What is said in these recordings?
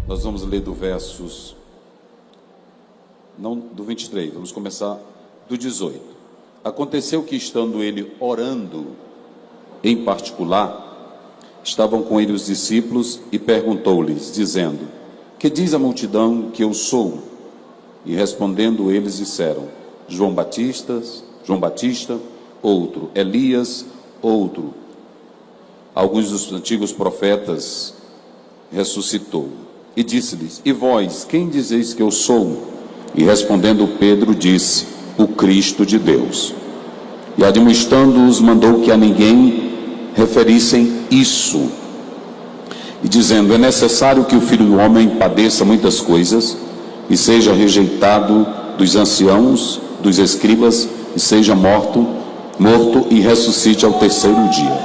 Nós vamos ler do versos, não do 23, vamos começar do 18. Aconteceu que, estando ele orando em particular, estavam com ele os discípulos e perguntou-lhes, dizendo: que diz a multidão que eu sou? E respondendo eles disseram: João Batista, outro Elias, outro alguns dos antigos profetas ressuscitou. E disse-lhes: e vós, quem dizeis que eu sou? E respondendo Pedro disse: o Cristo de Deus. E admoestando-os mandou que a ninguém referissem isso, e dizendo: é necessário que o Filho do Homem padeça muitas coisas, e seja rejeitado dos anciãos, dos escribas, e seja morto e ressuscite ao terceiro dia.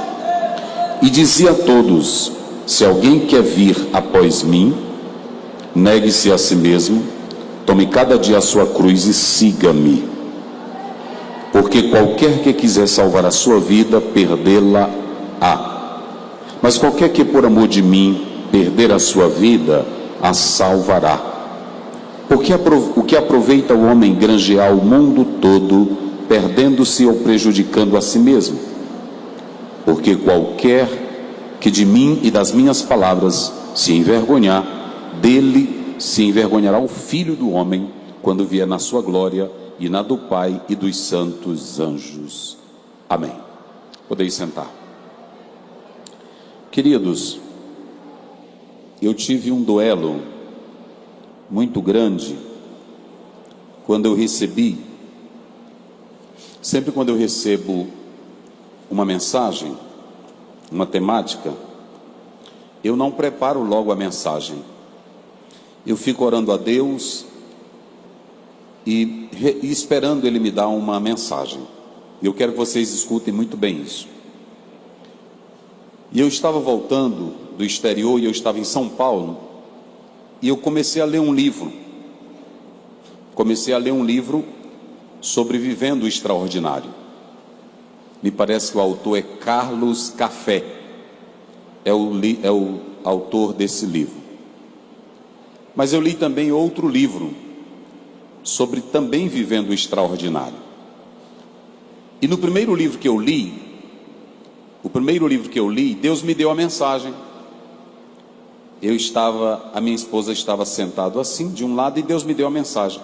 E dizia a todos: se alguém quer vir após mim, negue-se a si mesmo, tome cada dia a sua cruz e siga-me. Porque qualquer que quiser salvar a sua vida, perdê-la-á. Mas qualquer que por amor de mim perder a sua vida, a salvará. Porque o que aproveita o homem granjear o mundo todo, perdendo-se ou prejudicando a si mesmo? Porque qualquer que de mim e das minhas palavras se envergonhar, dele se envergonhará o Filho do Homem, quando vier na sua glória e na do Pai e dos santos anjos. Amém. Podeis sentar. Queridos, eu tive um duelo muito grande quando eu recebi. Sempre quando eu recebo uma mensagem, uma temática, eu não preparo logo a mensagem. Eu fico orando a Deus e esperando Ele me dar uma mensagem. Eu quero que vocês escutem muito bem isso. E eu estava voltando do exterior e eu estava em São Paulo, e eu comecei a ler um livro. Sobre Vivendo o Extraordinário. Me parece que o autor é Carlos Café. É o autor desse livro. Mas eu li também outro livro sobre também Vivendo o Extraordinário. E no primeiro livro que eu li, Deus me deu a mensagem. A minha esposa estava sentada assim, de um lado, e Deus me deu a mensagem.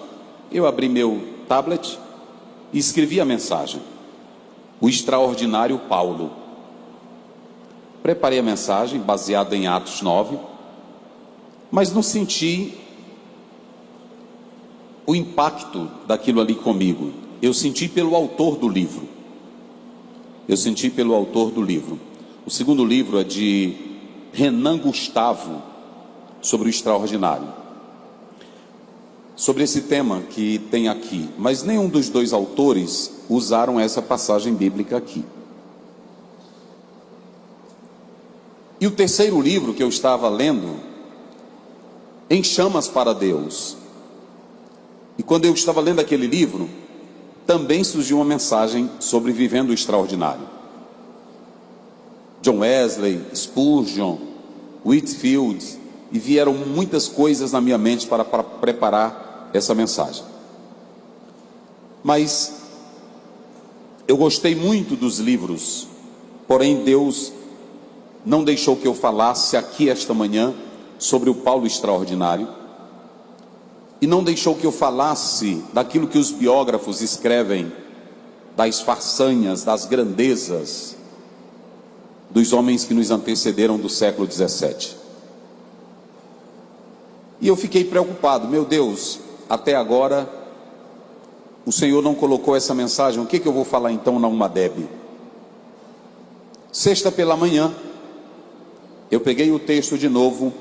Eu abri meu tablet e escrevi a mensagem: o extraordinário Paulo. Preparei a mensagem baseada em Atos 9, mas não senti o impacto daquilo ali comigo. Eu senti pelo autor do livro. O segundo livro é de Renan Gustavo, sobre o extraordinário. Sobre esse tema que tem aqui, mas nenhum dos dois autores usaram essa passagem bíblica aqui. E o terceiro livro que eu estava lendo, Em Chamas para Deus. E quando eu estava lendo aquele livro, também surgiu uma mensagem sobre Vivendo o Extraordinário. John Wesley, Spurgeon, Whitefield, e vieram muitas coisas na minha mente para preparar essa mensagem. Mas eu gostei muito dos livros, porém Deus não deixou que eu falasse aqui esta manhã sobre o Paulo extraordinário, e não deixou que eu falasse daquilo que os biógrafos escrevem, das façanhas, das grandezas dos homens que nos antecederam do século 17. E eu fiquei preocupado. Meu Deus, até agora o Senhor não colocou essa mensagem. O que eu vou falar então na UMADEB? Sexta pela manhã, eu peguei o texto de novo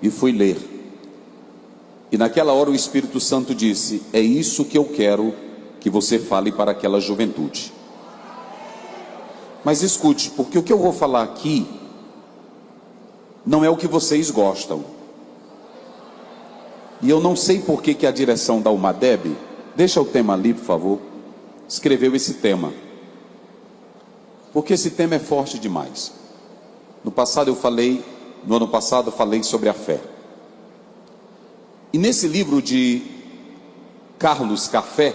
e fui ler. E naquela hora o Espírito Santo disse: é isso que eu quero que você fale para aquela juventude. Mas escute, porque o que eu vou falar aqui não é o que vocês gostam. E eu não sei por que a direção da UMADEB, deixa o tema ali, por favor, escreveu esse tema. Porque esse tema é forte demais. No ano passado eu falei sobre a fé. E nesse livro de Carlos Café,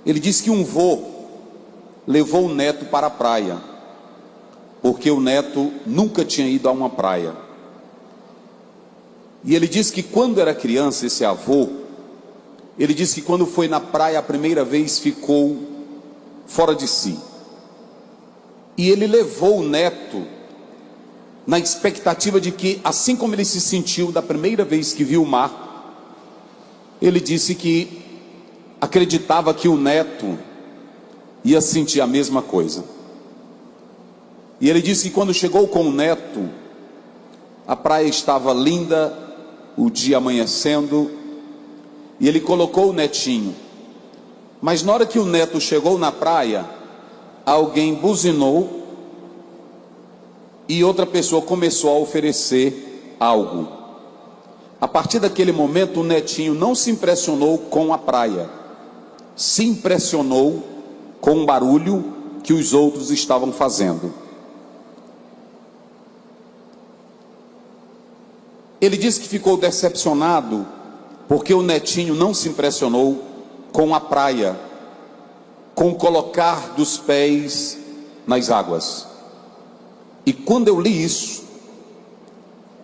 ele diz que um vô levou o neto para a praia, porque o neto nunca tinha ido a uma praia. E ele diz que quando era criança, esse avô, ele diz que quando foi na praia a primeira vez ficou fora de si. E ele levou o neto na expectativa de que, assim como ele se sentiu da primeira vez que viu o mar, ele disse que acreditava que o neto ia sentir a mesma coisa. E ele disse que quando chegou com o neto, a praia estava linda, o dia amanhecendo, e ele colocou o netinho. Mas na hora que o neto chegou na praia, alguém buzinou e outra pessoa começou a oferecer algo. A partir daquele momento, o netinho não se impressionou com a praia, se impressionou com o barulho que os outros estavam fazendo. Ele disse que ficou decepcionado porque o netinho não se impressionou com a praia, com o colocar dos pés nas águas. E quando eu li isso,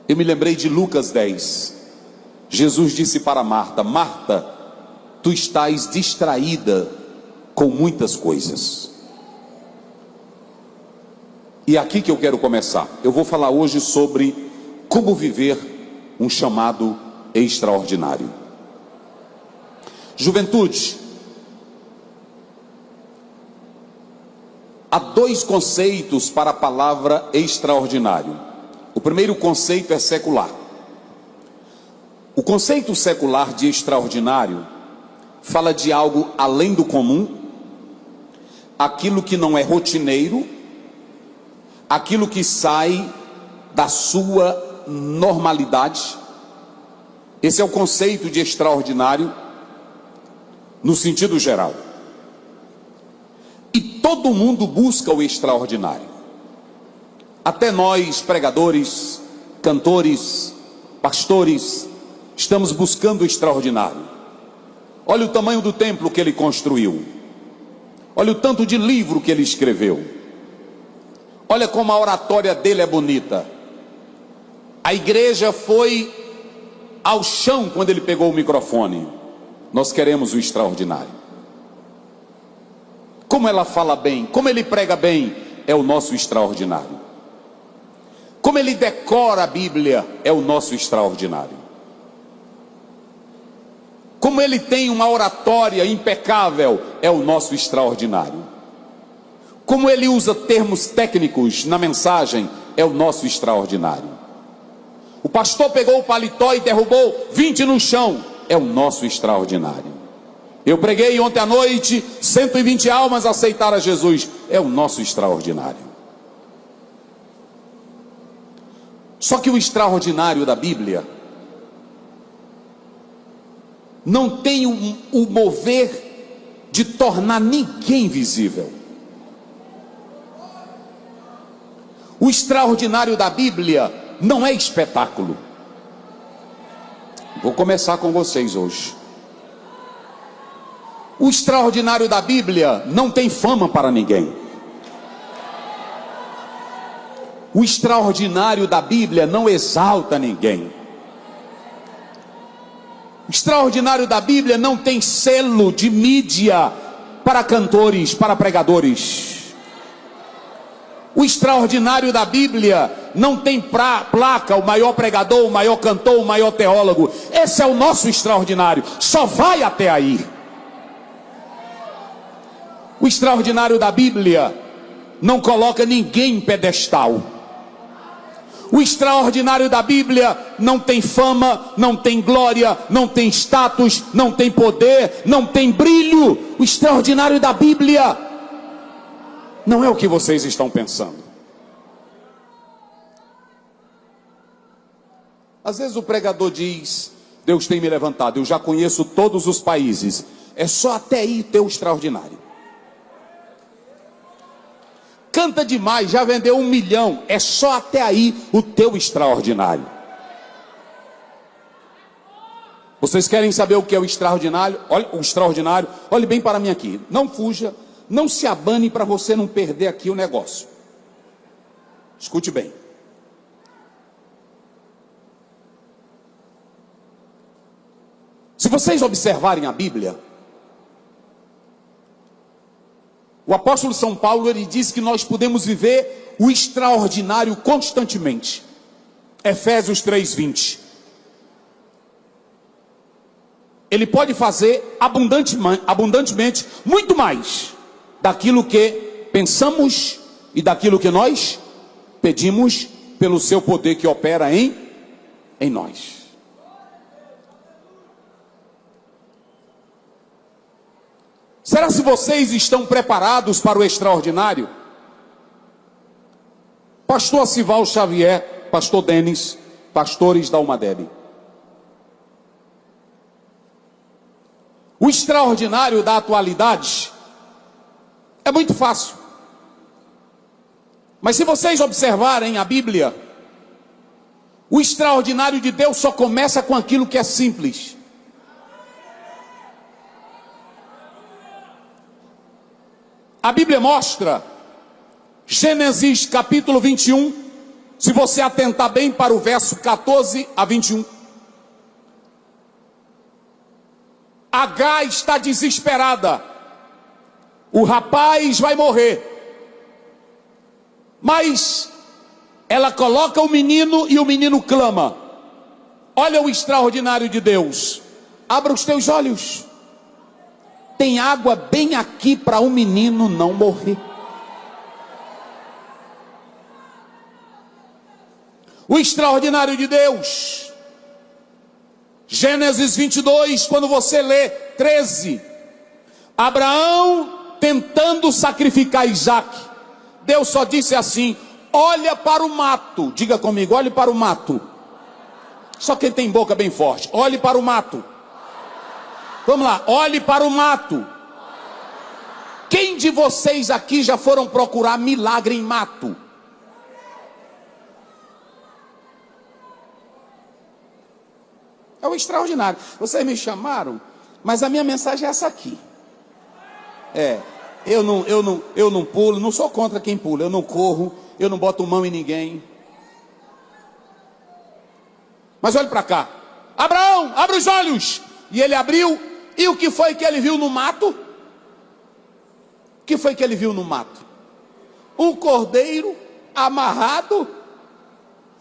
eu me lembrei de Lucas 10. Jesus disse para Marta: Marta, tu estás distraída com muitas coisas. E é aqui que eu quero começar. Eu vou falar hoje sobre como viver um chamado extraordinário. Juventude, há dois conceitos para a palavra extraordinário. O primeiro conceito é secular. O conceito secular de extraordinário fala de algo além do comum, aquilo que não é rotineiro, aquilo que sai da sua normalidade. Esse é o conceito de extraordinário no sentido geral. E todo mundo busca o extraordinário. Até nós, pregadores, cantores, pastores, estamos buscando o extraordinário. Olha o tamanho do templo que ele construiu. Olha o tanto de livro que ele escreveu. Olha como a oratória dele é bonita. A igreja foi ao chão quando ele pegou o microfone. Nós queremos o extraordinário. Como ela fala bem, como ele prega bem, é o nosso extraordinário. Como ele decora a Bíblia, é o nosso extraordinário. Como ele tem uma oratória impecável, é o nosso extraordinário. Como ele usa termos técnicos na mensagem, é o nosso extraordinário. O pastor pegou o paletó e derrubou 20 no chão, é o nosso extraordinário. Eu preguei ontem à noite, 120 almas aceitaram a Jesus, é o nosso extraordinário. Só que o extraordinário da Bíblia não tem o mover de tornar ninguém visível. O extraordinário da Bíblia não é espetáculo. Vou começar com vocês hoje. O extraordinário da Bíblia não tem fama para ninguém. O extraordinário da Bíblia não exalta ninguém. O extraordinário da Bíblia não tem selo de mídia para cantores, para pregadores. O extraordinário da Bíblia não tem placa, o maior pregador, o maior cantor, o maior teólogo. Esse é o nosso extraordinário, só vai até aí. O extraordinário da Bíblia não coloca ninguém em pedestal. O extraordinário da Bíblia não tem fama, não tem glória, não tem status, não tem poder, não tem brilho. O extraordinário da Bíblia não é o que vocês estão pensando. Às vezes o pregador diz: Deus tem me levantado, eu já conheço todos os países, é só até aí ter o extraordinário. Canta demais, já vendeu 1 milhão, é só até aí o teu extraordinário. Vocês querem saber o que é o extraordinário? Olha, o extraordinário, olhe bem para mim aqui. Não fuja, não se abane para você não perder aqui o negócio. Escute bem. Se vocês observarem a Bíblia, o apóstolo São Paulo, ele diz que nós podemos viver o extraordinário constantemente. Efésios 3:20. Ele pode fazer abundantemente muito mais daquilo que pensamos e daquilo que nós pedimos pelo seu poder que opera em nós. Será se vocês estão preparados para o extraordinário? Pastor Sival Xavier, Pastor Denis, pastores da Almadeb. O extraordinário da atualidade é muito fácil. Mas se vocês observarem a Bíblia, o extraordinário de Deus só começa com aquilo que é simples. A Bíblia mostra, Gênesis capítulo 21, se você atentar bem para o verso 14 a 21. Agar está desesperada. O rapaz vai morrer. Mas ela coloca o menino e o menino clama. Olha o extraordinário de Deus. Abra os teus olhos. Tem água bem aqui para o menino não morrer. O extraordinário de Deus. Gênesis 22, quando você lê 13. Abraão tentando sacrificar Isaac. Deus só disse assim: olha para o mato. Diga comigo, olhe para o mato. Só quem tem boca bem forte. Olhe para o mato. Vamos lá, olhe para o mato. Quem de vocês aqui já foram procurar milagre em mato? É o extraordinário. Vocês me chamaram, mas a minha mensagem é essa aqui. Eu não pulo, não sou contra quem pula. Eu não corro, eu não boto mão em ninguém. Mas olhe para cá. Abraão, abre os olhos. E ele abriu. E o que foi que ele viu no mato? O que foi que ele viu no mato? Um cordeiro amarrado.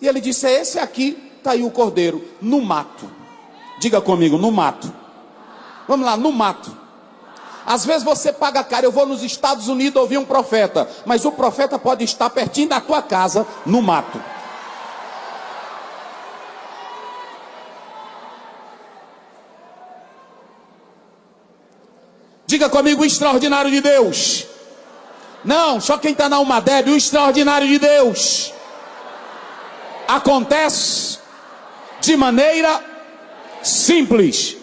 E ele disse: é esse aqui, está aí o cordeiro, no mato. Diga comigo, no mato. Vamos lá, no mato. Às vezes você paga caro. Eu vou nos Estados Unidos ouvir um profeta, mas o profeta pode estar pertinho da tua casa, no mato. Diga comigo, o extraordinário de Deus. Não, só quem está na Almadeb. O extraordinário de Deus acontece de maneira simples.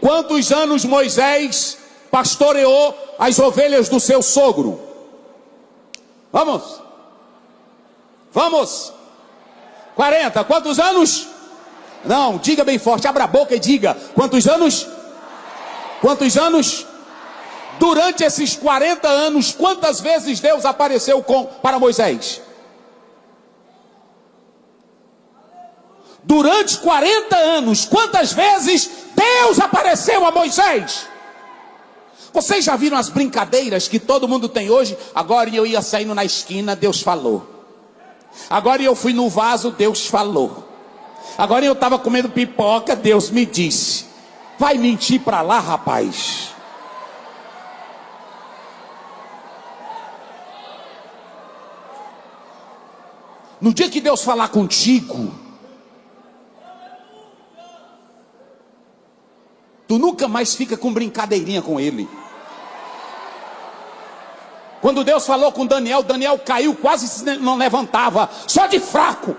Quantos anos Moisés pastoreou as ovelhas do seu sogro? Vamos. 40. Quantos anos? Não, diga bem forte, abra a boca e diga. Quantos anos? Durante esses 40 anos, quantas vezes Deus apareceu para Moisés? Durante 40 anos, quantas vezes Deus apareceu a Moisés? Vocês já viram as brincadeiras que todo mundo tem hoje? Agora eu ia saindo na esquina, Deus falou. Agora eu fui no vaso, Deus falou. Agora eu estava comendo pipoca, Deus me disse. Vai mentir para lá, rapaz. No dia que Deus falar contigo, tu nunca mais fica com brincadeirinha com ele. Quando Deus falou com Daniel, Daniel caiu, quase não levantava, só de fraco.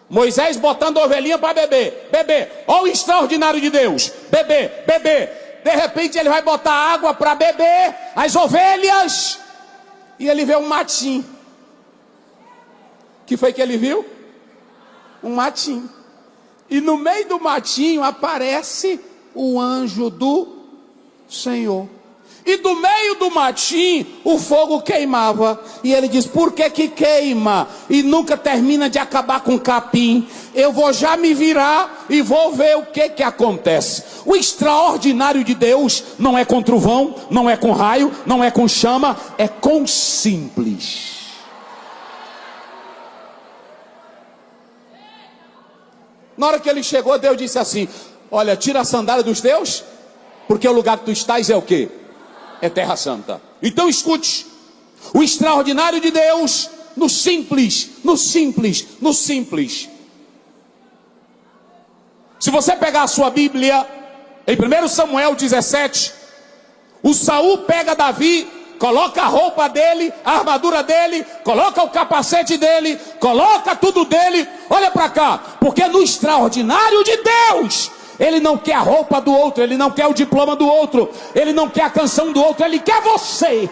Moisés botando a ovelhinha para beber. Olha o extraordinário de Deus. Beber. De repente ele vai botar água para beber as ovelhas. E ele vê um matinho. O que foi que ele viu? Um matinho. E no meio do matinho aparece o anjo do Senhor. E do meio do matinho o fogo queimava. E ele diz: por que que queima e nunca termina de acabar com o capim? Eu vou já me virar e vou ver o que que acontece. O extraordinário de Deus não é com trovão, não é com raio, não é com chama, é com simples. Na hora que ele chegou, Deus disse assim: olha, tira a sandália dos teus, porque o lugar que tu estás é o quê? É terra santa. Então escute, o extraordinário de Deus no simples, no simples, no simples. Se você pegar a sua Bíblia, em 1 Samuel 17, o Saul pega Davi, coloca a roupa dele, a armadura dele, coloca o capacete dele, coloca tudo dele. Olha para cá, porque no extraordinário de Deus, ele não quer a roupa do outro, ele não quer o diploma do outro, ele não quer a canção do outro, ele quer você.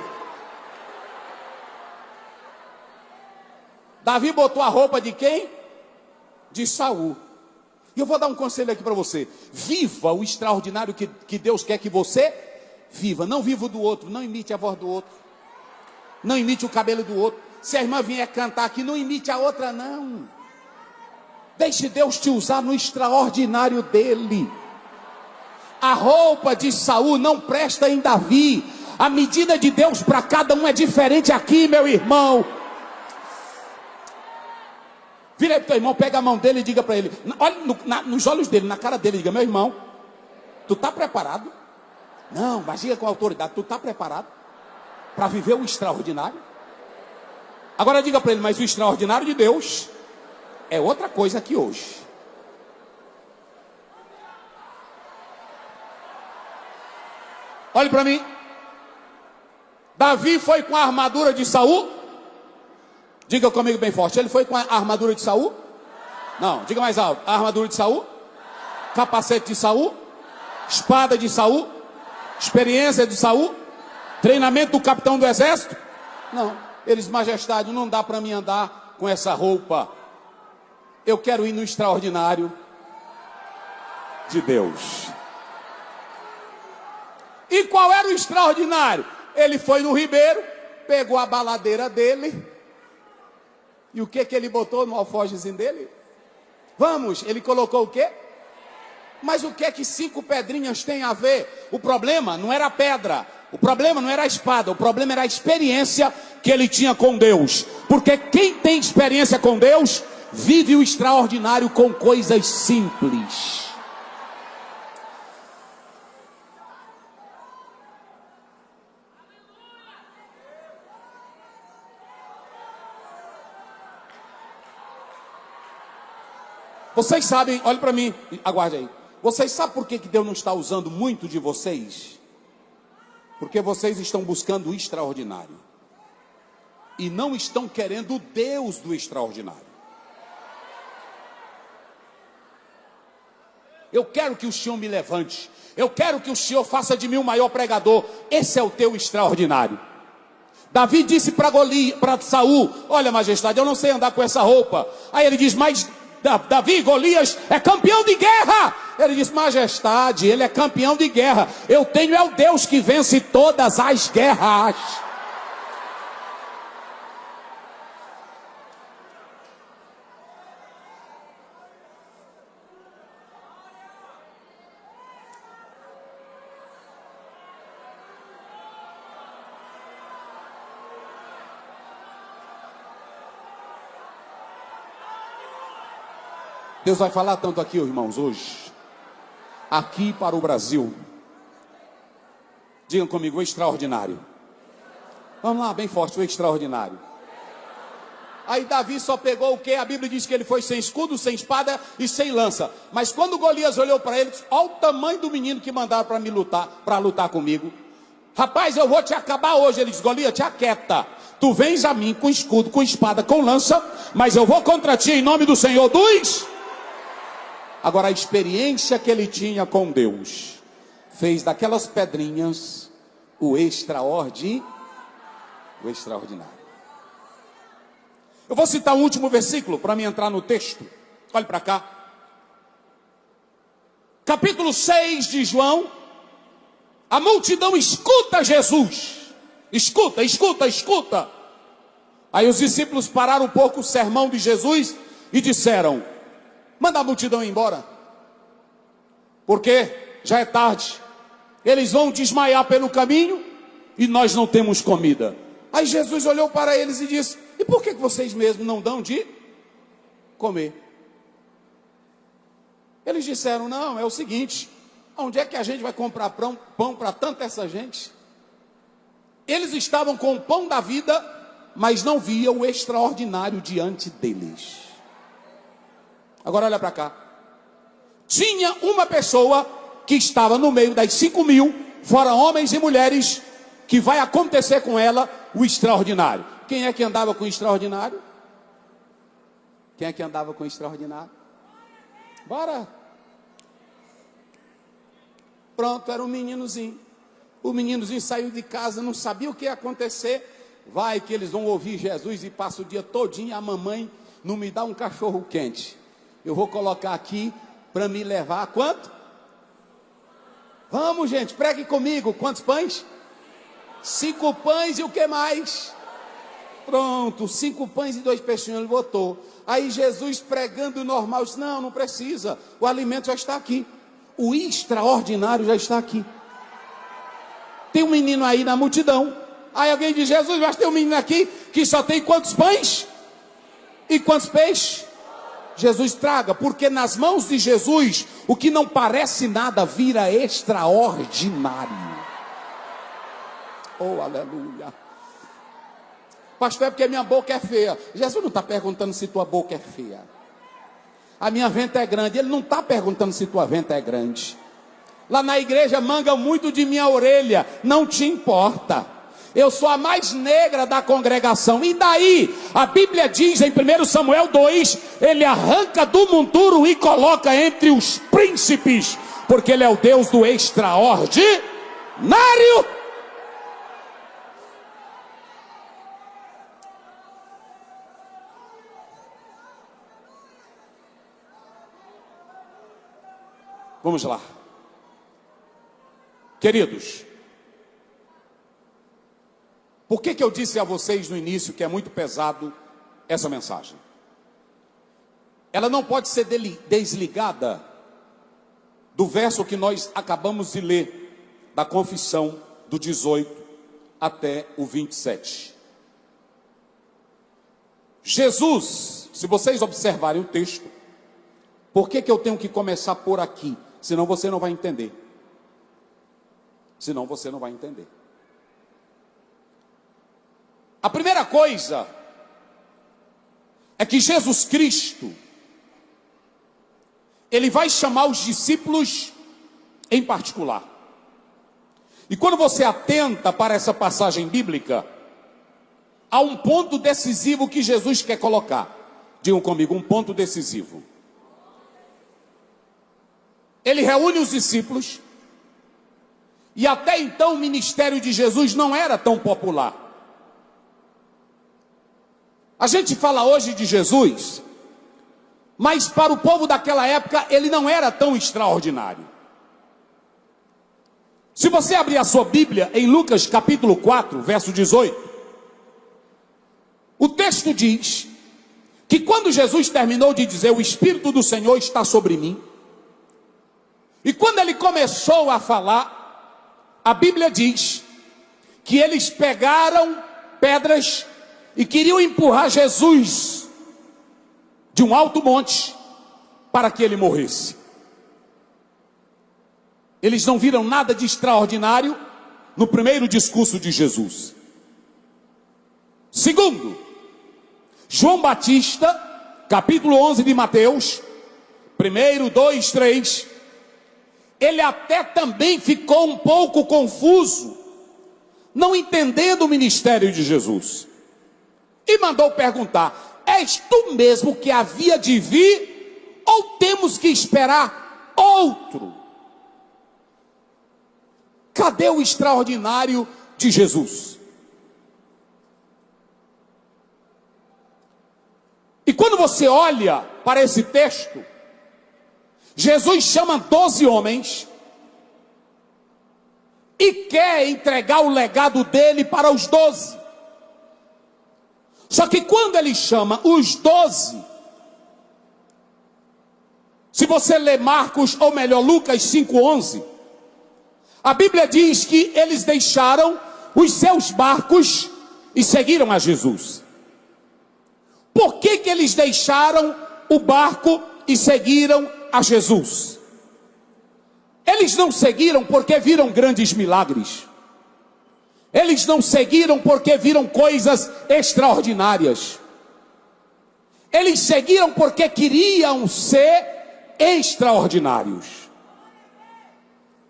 Davi botou a roupa de quem? De Saul. E eu vou dar um conselho aqui para você: viva o extraordinário que Deus quer que você viva. Não viva o do outro, não imite a voz do outro, não imite o cabelo do outro. Se a irmã vier cantar aqui, não imite a outra, não. Deixe Deus te usar no extraordinário dele. A roupa de Saul não presta em Davi. A medida de Deus para cada um é diferente aqui, meu irmão. Vira aí para o teu irmão, pega a mão dele e diga para ele, olha nos olhos dele, na cara dele, diga: meu irmão, tu está preparado? Não, mas diga com autoridade: tu está preparado para viver o extraordinário? Agora diga para ele: mas o extraordinário de Deus é outra coisa que hoje. Olhe para mim. Davi foi com a armadura de Saul? Diga comigo bem forte: ele foi com a armadura de Saul? Não, diga mais alto: a armadura de Saul? Capacete de Saul? Espada de Saul? Experiência de Saul? Treinamento do capitão do exército? Não. Eles: majestade, não dá para mim andar com essa roupa. Eu quero ir no extraordinário de Deus. E qual era o extraordinário? Ele foi no ribeiro, pegou a baladeira dele. E o que que ele botou no alforjezinho dele? Vamos, ele colocou o quê? Mas o que é que 5 pedrinhas tem a ver? O problema não era a pedra, o problema não era a espada, o problema era a experiência que ele tinha com Deus. Porque quem tem experiência com Deus vive o extraordinário com coisas simples. Vocês sabem, olhe para mim, aguarde aí. Vocês sabem por que Deus não está usando muito de vocês? Porque vocês estão buscando o extraordinário e não estão querendo o Deus do extraordinário. Eu quero que o Senhor me levante. Eu quero que o Senhor faça de mim o maior pregador. Esse é o teu extraordinário. Davi disse para Saul: olha, majestade, eu não sei andar com essa roupa. Aí ele diz: mas Davi, Golias é campeão de guerra. Ele diz: majestade, ele é campeão de guerra. Eu tenho é o Deus que vence todas as guerras. Deus vai falar tanto aqui, irmãos, hoje, aqui para o Brasil. Digam comigo: o extraordinário. Vamos lá, bem forte: o extraordinário. Aí Davi só pegou o que? A Bíblia diz que ele foi sem escudo, sem espada e sem lança. Mas quando Golias olhou para ele, disse: olha o tamanho do menino que mandaram para lutar comigo. Rapaz, eu vou te acabar hoje. Ele disse: Golias, te aquieta. Tu vens a mim com escudo, com espada, com lança, mas eu vou contra ti em nome do Senhor dos... Agora, a experiência que ele tinha com Deus fez daquelas pedrinhas o extraordinário. Eu vou citar um último versículo para me entrar no texto. Olhe para cá. capítulo 6 de João, a multidão escuta Jesus. Escuta, escuta, escuta. Aí os discípulos pararam um pouco o sermão de Jesus e disseram: manda a multidão ir embora, porque já é tarde. Eles vão desmaiar pelo caminho e nós não temos comida. Aí Jesus olhou para eles e disse: e por que vocês mesmos não dão de comer? Eles disseram: não, é o seguinte, onde é que a gente vai comprar pão para tanta essa gente? Eles estavam com o pão da vida, mas não viam o extraordinário diante deles. Agora olha para cá. Tinha uma pessoa que estava no meio das 5.000, fora homens e mulheres, que vai acontecer com ela o extraordinário. Quem é que andava com o extraordinário? Quem é que andava com o extraordinário? Bora. Pronto, era um meninozinho. O meninozinho saiu de casa, não sabia o que ia acontecer. Vai que eles vão ouvir Jesus e passa o dia todinho. A mamãe não me dá um cachorro quente. Eu vou colocar aqui para me levar. Quanto? Vamos, gente, pregue comigo. Quantos pães? 5 pães e o que mais? Pronto, 5 pães e 2 peixinhos ele botou. Aí Jesus pregando normal disse: não, não precisa, o alimento já está aqui, o extraordinário já está aqui. Tem um menino aí na multidão. Aí alguém diz: Jesus, mas tem um menino aqui que só tem quantos pães? E quantos peixes? Jesus traga, porque nas mãos de Jesus o que não parece nada vira extraordinário. Oh, aleluia. Pastor, é porque minha boca é feia. Jesus não está perguntando se tua boca é feia. A minha venta é grande. Ele não está perguntando se tua venta é grande. Lá na igreja mangam muito de minha orelha. Não te importa. Eu sou a mais negra da congregação. E daí? A Bíblia diz em 1 Samuel 2, ele arranca do monturo e coloca entre os príncipes, porque ele é o Deus do extraordinário. Vamos lá. Queridos, por que eu disse a vocês no início que é muito pesado essa mensagem? Ela não pode ser desligada do verso que nós acabamos de ler, da confissão do 18 até o 27. Jesus, se vocês observarem o texto, por que eu tenho que começar por aqui? Senão você não vai entender. Senão você não vai entender. A primeira coisa é que Jesus Cristo, ele vai chamar os discípulos em particular. E quando você atenta para essa passagem bíblica, há um ponto decisivo que Jesus quer colocar. Digam comigo, um ponto decisivo. Ele reúne os discípulos, e até então o ministério de Jesus não era tão popular. A gente fala hoje de Jesus, mas para o povo daquela época ele não era tão extraordinário. Se você abrir a sua Bíblia em Lucas capítulo 4, verso 18, o texto diz que quando Jesus terminou de dizer: o Espírito do Senhor está sobre mim, e quando ele começou a falar, a Bíblia diz que eles pegaram pedras e queriam empurrar Jesus de um alto monte para que ele morresse. Eles não viram nada de extraordinário no primeiro discurso de Jesus. Segundo, João Batista, capítulo 11 de Mateus, 1, 2, 3, ele até também ficou um pouco confuso, não entendendo o ministério de Jesus. E mandou perguntar: és tu mesmo que havia de vir, ou temos que esperar outro? Cadê o extraordinário de Jesus? E quando você olha para esse texto, Jesus chama 12 homens e quer entregar o legado dele para os 12. Só que quando ele chama os 12, se você ler Marcos, ou melhor, Lucas 5:11, a Bíblia diz que eles deixaram os seus barcos e seguiram a Jesus. Por que que eles deixaram o barco e seguiram a Jesus? Eles não seguiram porque viram grandes milagres. Eles não seguiram porque viram coisas extraordinárias. Eles seguiram porque queriam ser extraordinários.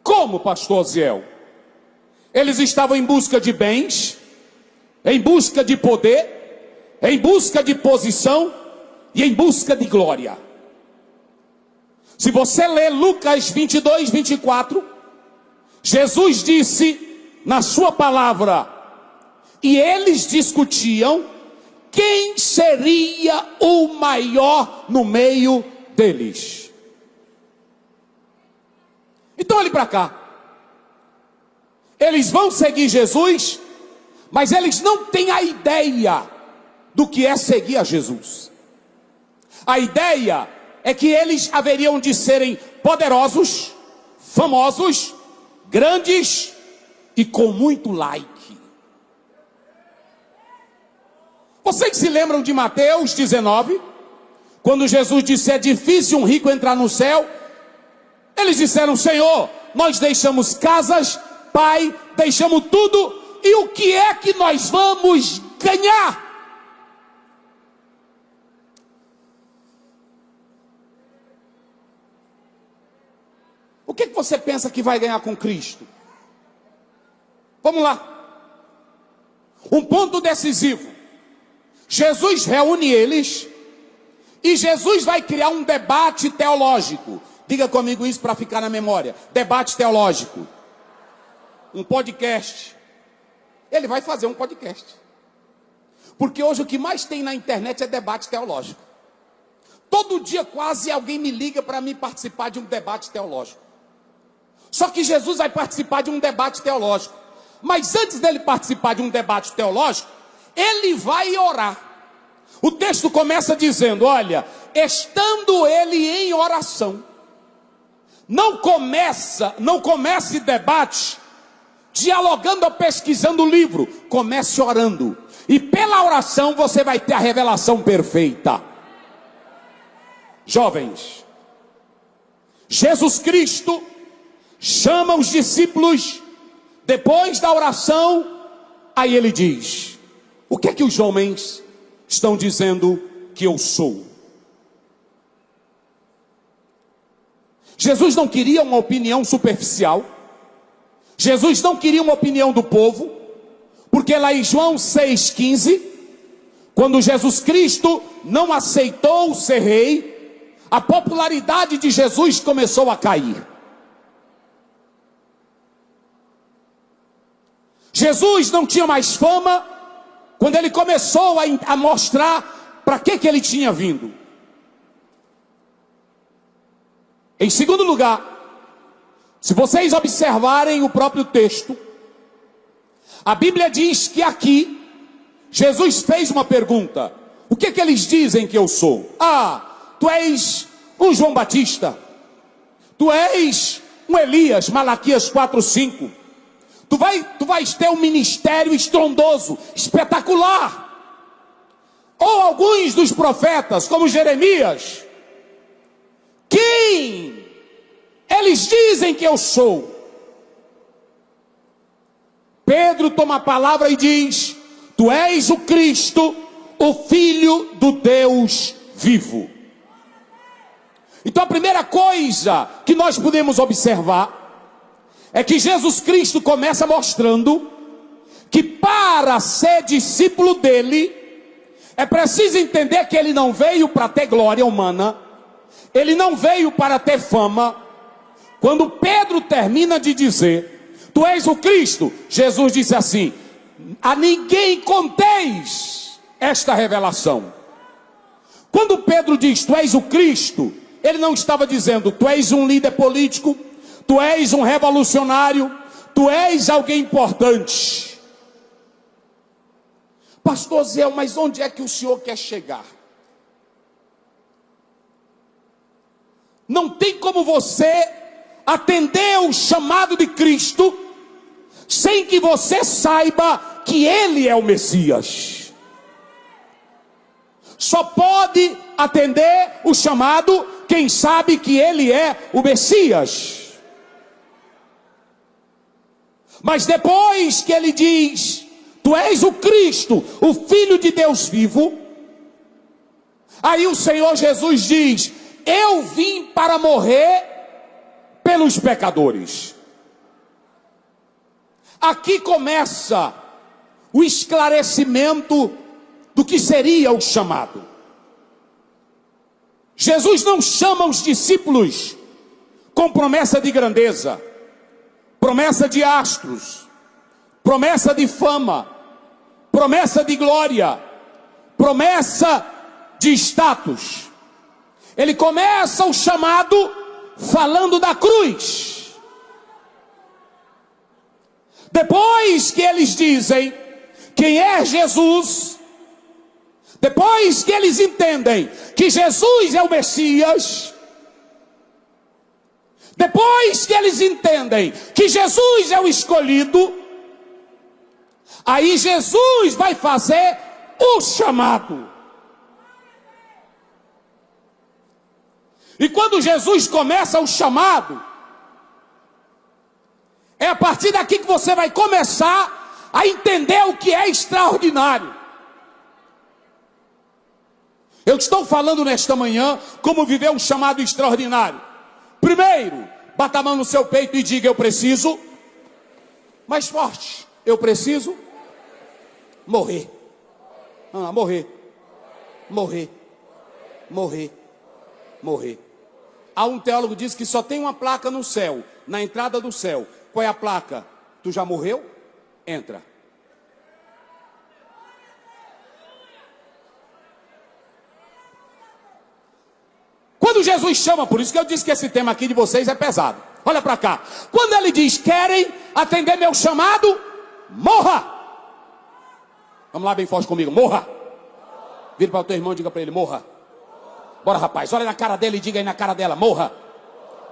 Como, pastor Ziel? Eles estavam em busca de bens, em busca de poder, em busca de posição e em busca de glória. Se você ler Lucas 22:24, Jesus disse na sua palavra, e eles discutiam quem seria o maior no meio deles. Então olhe para cá. Eles vão seguir Jesus, mas eles não têm a ideia do que é seguir a Jesus. A ideia é que eles haveriam de serem poderosos, famosos, grandes e com muito like. Vocês se lembram de Mateus 19? Quando Jesus disse, é difícil um rico entrar no céu. Eles disseram, Senhor, nós deixamos casas, pai, deixamos tudo, e o que é que nós vamos ganhar? O que você pensa que vai ganhar com Cristo? Vamos lá. Um ponto decisivo. Jesus reúne eles e Jesus vai criar um debate teológico. Diga comigo isso para ficar na memória. Debate teológico. Um podcast. Ele vai fazer um podcast. Porque hoje o que mais tem na internet é debate teológico. Todo dia quase alguém me liga para mim participar de um debate teológico. Só que Jesus vai participar de um debate teológico. Mas antes dele participar de um debate teológico, ele vai orar. O texto começa dizendo, olha, estando ele em oração. Não comece debate dialogando ou pesquisando o livro. Comece orando. E pela oração você vai ter a revelação perfeita. Jovens, Jesus Cristo chama os discípulos depois da oração. Aí ele diz, o que é que os homens estão dizendo que eu sou? Jesus não queria uma opinião superficial. Jesus não queria uma opinião do povo. Porque lá em João 6,15, quando Jesus Cristo não aceitou ser rei, a popularidade de Jesus começou a cair. Jesus não tinha mais fama quando ele começou a mostrar para que ele tinha vindo. Em segundo lugar, se vocês observarem o próprio texto, a Bíblia diz que aqui Jesus fez uma pergunta. O que que eles dizem que eu sou? Ah, tu és um João Batista. Tu és um Elias, Malaquias 4:5. Tu vais ter um ministério estrondoso, espetacular. Ou alguns dos profetas, como Jeremias. Quem eles dizem que eu sou? Pedro toma a palavra e diz, tu és o Cristo, o Filho do Deus vivo. Então a primeira coisa que nós podemos observar é que Jesus Cristo começa mostrando que para ser discípulo dele, é preciso entender que ele não veio para ter glória humana, ele não veio para ter fama. Quando Pedro termina de dizer, tu és o Cristo, Jesus disse assim, a ninguém conteis esta revelação. Quando Pedro diz, tu és o Cristo, ele não estava dizendo: tu és um líder político, tu és um revolucionário, tu és alguém importante. Pastor Zé, mas onde é que o senhor quer chegar? Não tem como você atender o chamado de Cristo sem que você saiba que Ele é o Messias. Só pode atender o chamado quem sabe que Ele é o Messias. Mas depois que Ele diz: tu és o Cristo, o Filho de Deus vivo, aí o Senhor Jesus diz: eu vim para morrer pelos pecadores. Aqui começa o esclarecimento do que seria o chamado. Jesus não chama os discípulos com promessa de grandeza, promessa de astros, promessa de fama, promessa de glória, promessa de status. Ele começa o chamado falando da cruz. Depois que eles dizem quem é Jesus, depois que eles entendem que Jesus é o Messias, depois que eles entendem que Jesus é o escolhido, aí Jesus vai fazer o chamado. E quando Jesus começa o chamado, é a partir daqui que você vai começar a entender o que é extraordinário. Eu estou falando nesta manhã como viver um chamado extraordinário. Primeiro, bata a mão no seu peito e diga: eu preciso. Mais forte: eu preciso morrer. Morrer. Morrer. Morrer. Morrer. Há um teólogo que diz que só tem uma placa no céu, na entrada do céu. Qual é a placa? Tu já morreu? Entra. Quando Jesus chama, por isso que eu disse que esse tema aqui de vocês é pesado. Olha para cá. Quando ele diz: querem atender meu chamado? Morra! Vamos lá bem forte comigo: morra! Vira para o teu irmão e diga para ele: morra. Bora, rapaz, olha na cara dele e diga aí na cara dela: morra.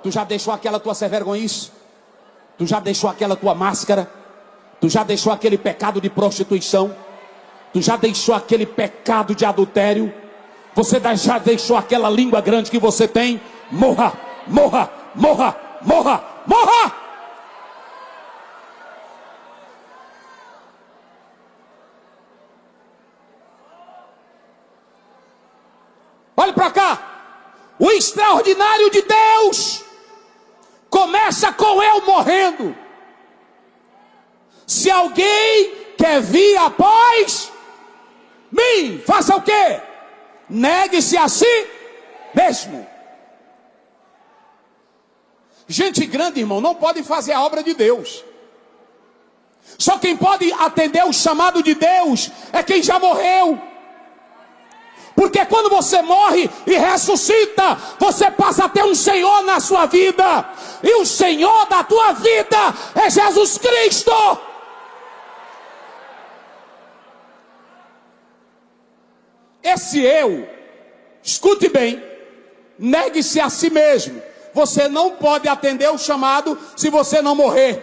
Tu já deixou aquela tua sem vergonhice? Tu já deixou aquela tua máscara? Tu já deixou aquele pecado de prostituição? Tu já deixou aquele pecado de adultério? Você já deixou aquela língua grande que você tem? Morra, morra, morra, morra, morra! Olhe para cá. O extraordinário de Deus começa com eu morrendo. Se alguém quer vir após mim, faça o quê? Negue-se a si mesmo. Gente grande, irmão, não pode fazer a obra de Deus. Só quem pode atender o chamado de Deus é quem já morreu. Porque quando você morre e ressuscita, você passa a ter um Senhor na sua vida. E o Senhor da tua vida é Jesus Cristo. Esse eu, escute bem, negue-se a si mesmo. Você não pode atender o chamado se você não morrer.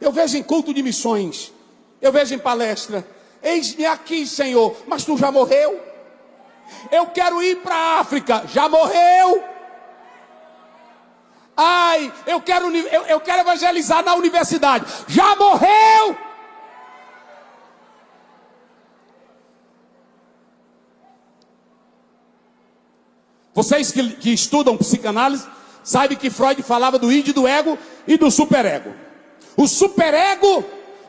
Eu vejo em culto de missões, eu vejo em palestra: eis-me aqui, Senhor, mas tu já morreu. Eu quero ir para a África, já morreu. Ai, eu quero evangelizar na universidade, já morreu. Vocês que estudam psicanálise sabem que Freud falava do id, do ego e do superego. O superego,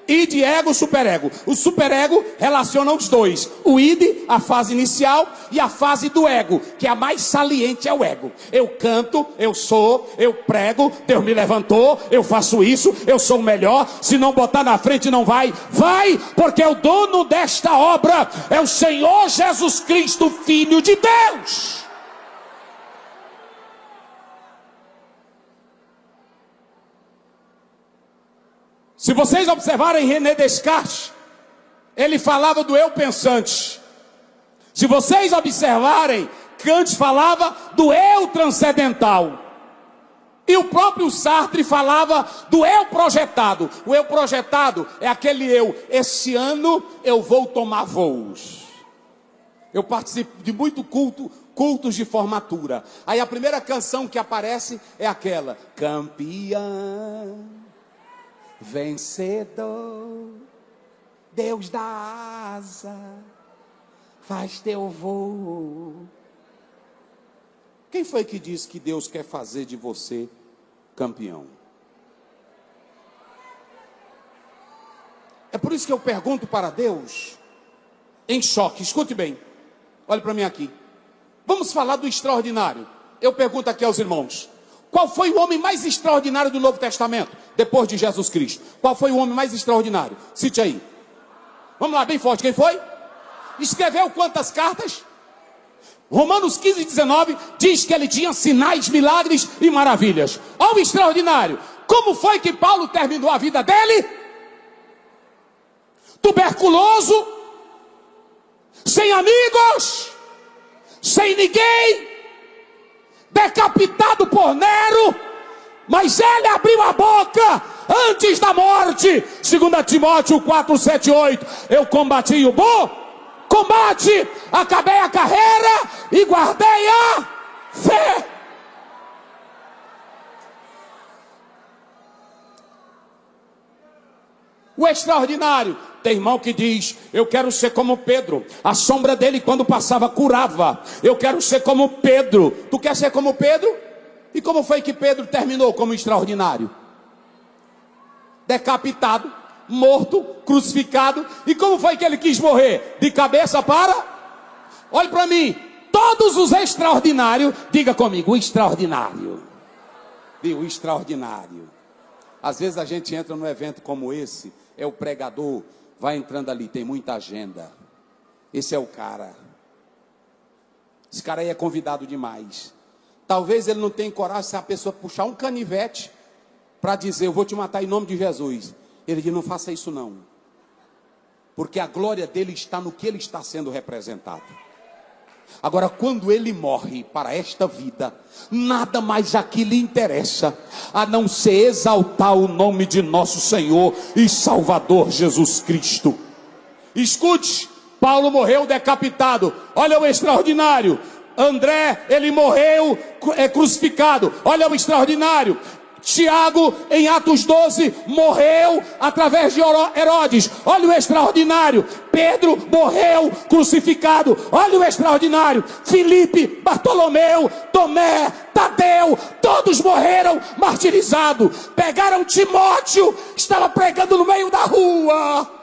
id, ego, superego. O superego relaciona os dois: o id, a fase inicial, e a fase do ego, que é a mais saliente, é o ego. Eu canto, eu sou, eu prego, Deus me levantou, eu faço isso, eu sou o melhor. Se não botar na frente não vai. Vai, porque o dono desta obra é o Senhor Jesus Cristo, Filho de Deus. Se vocês observarem René Descartes, ele falava do eu pensante. Se vocês observarem, Kant falava do eu transcendental. E o próprio Sartre falava do eu projetado. O eu projetado é aquele eu. Esse ano eu vou tomar voos. Eu participo de muito cultos de formatura. Aí a primeira canção que aparece é aquela: campeão, vencedor, Deus dá asa, faz teu voo. Quem foi que disse que Deus quer fazer de você campeão? É por isso que eu pergunto para Deus, em choque. Escute bem, olhe para mim aqui. Vamos falar do extraordinário. Eu pergunto aqui aos irmãos: qual foi o homem mais extraordinário do Novo Testamento, depois de Jesus Cristo? Qual foi o homem mais extraordinário? Cite aí. Vamos lá, bem forte, quem foi? Escreveu quantas cartas? Romanos 15, 19 diz que ele tinha sinais, milagres e maravilhas. Olha o extraordinário. Como foi que Paulo terminou a vida dele? Tuberculoso, sem amigos, sem ninguém, decapitado por Nero, mas ele abriu a boca antes da morte. 2 Timóteo 4, 7, 8. Eu combati o bom combate, acabei a carreira e guardei a fé. O extraordinário. Tem irmão que diz: eu quero ser como Pedro. A sombra dele quando passava curava. Eu quero ser como Pedro. Tu quer ser como Pedro? E como foi que Pedro terminou como extraordinário? Decapitado, morto, crucificado. E como foi que ele quis morrer? De cabeça para... Olhe para mim. Todos os extraordinários, diga comigo, o extraordinário. Viu? O extraordinário. Às vezes a gente entra num evento como esse, é o pregador, vai entrando ali, tem muita agenda. Esse é o cara. Esse cara aí é convidado demais. Talvez ele não tenha coragem se a pessoa puxar um canivete para dizer: eu vou te matar em nome de Jesus. Ele diz: não faça isso não. Porque a glória dele está no que ele está sendo representado. Agora, quando ele morre para esta vida, nada mais aqui lhe interessa, a não ser exaltar o nome de nosso Senhor e Salvador Jesus Cristo. Escute, Paulo morreu decapitado. Olha o extraordinário. André, ele morreu crucificado. Olha o extraordinário. Tiago, em Atos 12, morreu através de Herodes. Olha o extraordinário. Pedro morreu crucificado. Olha o extraordinário. Filipe, Bartolomeu, Tomé, Tadeu, todos morreram martirizados. Pegaram Timóteo, estava pregando no meio da rua.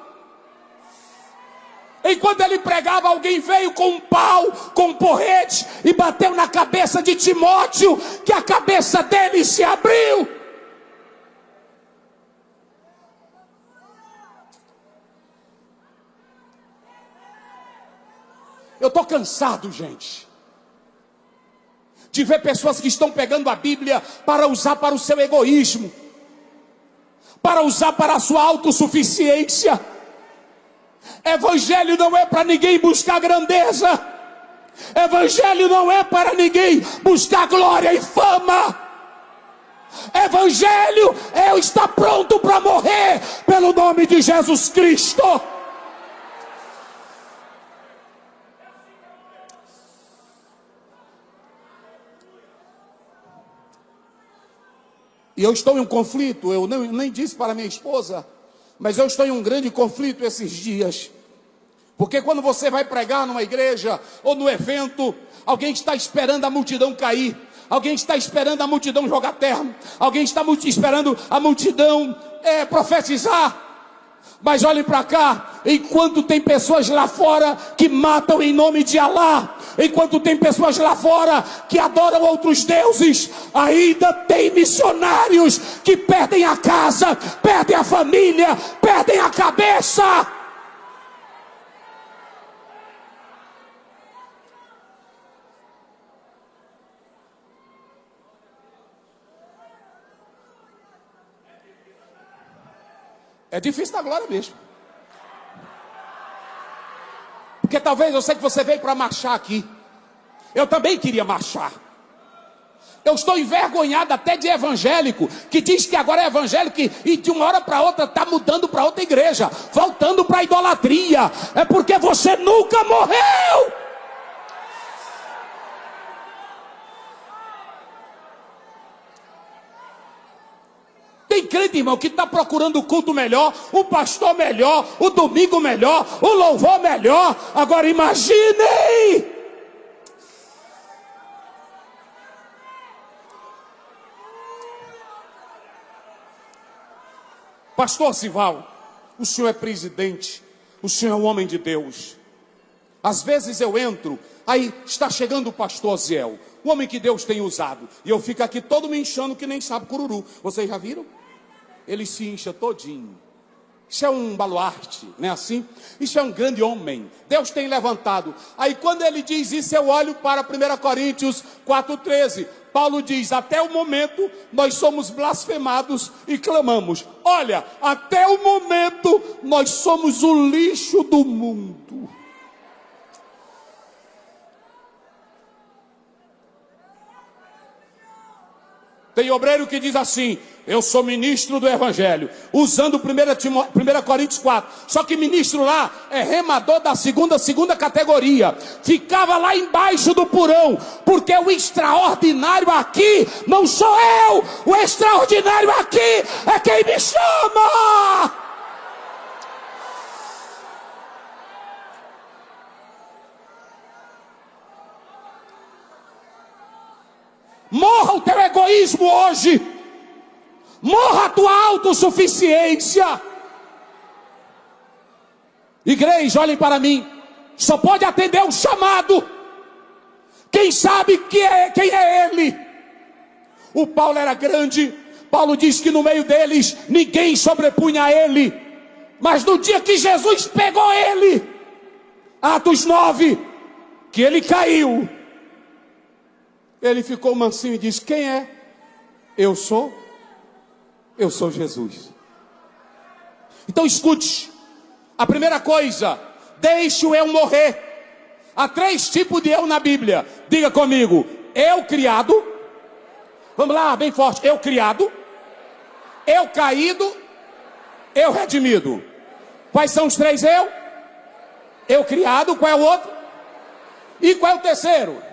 Enquanto ele pregava, alguém veio com um pau, com um porrete, e bateu na cabeça de Timóteo, que a cabeça dele se abriu. Eu estou cansado, gente, de ver pessoas que estão pegando a Bíblia para usar para o seu egoísmo, para usar para a sua autossuficiência. Evangelho não é para ninguém buscar grandeza. Evangelho não é para ninguém buscar glória e fama. Evangelho é eu estar pronto para morrer pelo nome de Jesus Cristo. E eu estou em um conflito. Eu nem disse para minha esposa, mas eu estou em um grande conflito esses dias. Porque quando você vai pregar numa igreja ou no evento, alguém está esperando a multidão cair. Alguém está esperando a multidão jogar terno. Alguém está esperando a multidão profetizar. Mas olhem para cá, enquanto tem pessoas lá fora que matam em nome de Alá, enquanto tem pessoas lá fora que adoram outros deuses, ainda tem missionários que perdem a casa, perdem a família, perdem a cabeça. É difícil dar glória mesmo. Porque talvez eu sei que você veio para marchar aqui. Eu também queria marchar. Eu estou envergonhado até de evangélico, que diz que agora é evangélico e de uma hora para outra está mudando para outra igreja, voltando para a idolatria. É porque você nunca morreu. Tem crente, irmão, que está procurando o culto melhor, o pastor melhor, o domingo melhor, o louvor melhor. Agora imaginem! Pastor Sival, o senhor é presidente, o senhor é um homem de Deus. Às vezes eu entro, aí está chegando o pastor Ziel, o homem que Deus tem usado, e eu fico aqui todo me inchando que nem sabe cururu. Vocês já viram? Ele se incha todinho. Isso é um baluarte, não é assim? Isso é um grande homem. Deus tem levantado. Aí quando ele diz isso, eu olho para 1 Coríntios 4,13. Paulo diz, até o momento nós somos blasfemados e clamamos. Olha, até o momento nós somos o lixo do mundo. Tem obreiro que diz assim, eu sou ministro do evangelho, usando 1 Coríntios 4. Só que ministro lá é remador da segunda categoria. Ficava lá embaixo do porão, porque o extraordinário aqui não sou eu. O extraordinário aqui é quem me chama. Morra o teu egoísmo hoje. Morra a tua autossuficiência. Igreja, olhem para mim. Só pode atender o chamado quem sabe quem é ele. O Paulo era grande. Paulo diz que no meio deles ninguém sobrepunha a ele. Mas no dia que Jesus pegou ele, Atos 9, que ele caiu, ele ficou mansinho e disse, quem é? Eu sou Jesus. Então escute, a primeira coisa, deixe o eu morrer. Há 3 tipos de eu na Bíblia. Diga comigo, eu criado. Vamos lá, bem forte. Eu criado, eu caído, eu redimido. Quais são os 3 eu? Eu criado, qual é o outro? E qual é o terceiro?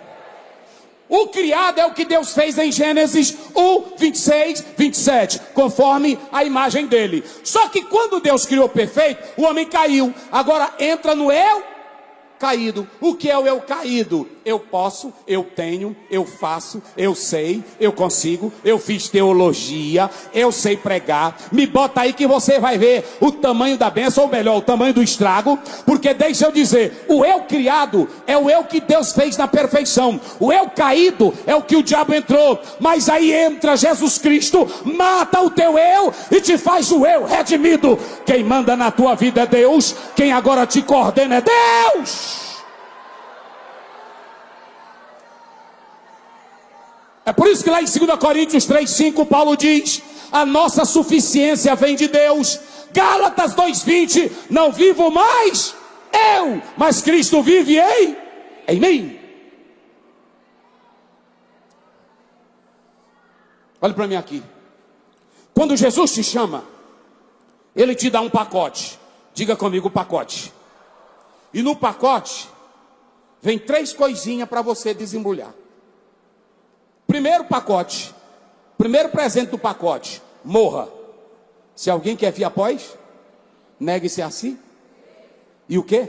O criado é o que Deus fez em Gênesis 1, 26, 27, conforme a imagem dele. Só que quando Deus criou perfeito, o homem caiu. Agora entra no eu caído. O que é o eu caído? Eu posso, eu tenho, eu faço, eu sei, eu consigo, eu fiz teologia, eu sei pregar. Me bota aí que você vai ver o tamanho da bênção, ou melhor, o tamanho do estrago. Porque deixa eu dizer, o eu criado é o eu que Deus fez na perfeição. O eu caído é o que o diabo entrou. Mas aí entra Jesus Cristo, mata o teu eu e te faz o eu redimido. Quem manda na tua vida é Deus, quem agora te coordena é Deus. É por isso que lá em 2 Coríntios 3,5 Paulo diz, a nossa suficiência vem de Deus. Gálatas 2,20, não vivo mais eu, mas Cristo vive em mim. Olha para mim aqui. Quando Jesus te chama, Ele te dá um pacote. Diga comigo, pacote. E no pacote vem 3 coisinhas para você desembrulhar. Primeiro pacote, primeiro presente do pacote, morra. Se alguém quer vir após, negue-se a si. E o quê?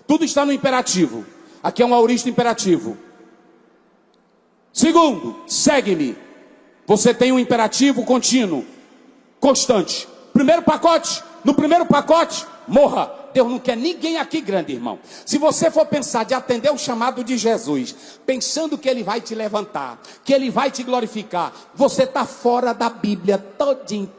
Tudo está no imperativo. Aqui é um aorista imperativo. Segundo, segue-me. Você tem um imperativo contínuo, constante. Primeiro pacote, no primeiro pacote, morra. Deus não quer ninguém aqui grande, irmão. Se você for pensar de atender o chamado de Jesus, pensando que Ele vai te levantar, que Ele vai te glorificar, você está fora da Bíblia todinho.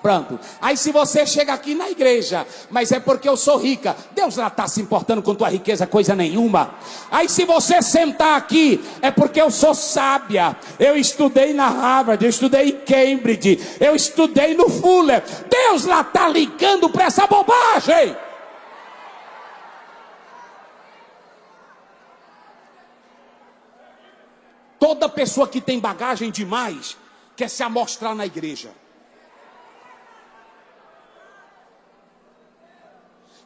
Pronto. Aí se você chega aqui na igreja, mas é porque eu sou rica, Deus lá está se importando com tua riqueza, coisa nenhuma. Aí se você sentar aqui, é porque eu sou sábia. Eu estudei na Harvard, eu estudei em Cambridge, eu estudei no Fuller. Deus lá está ligando para essa bobagem. Toda pessoa que tem bagagem demais quer se amostrar na igreja.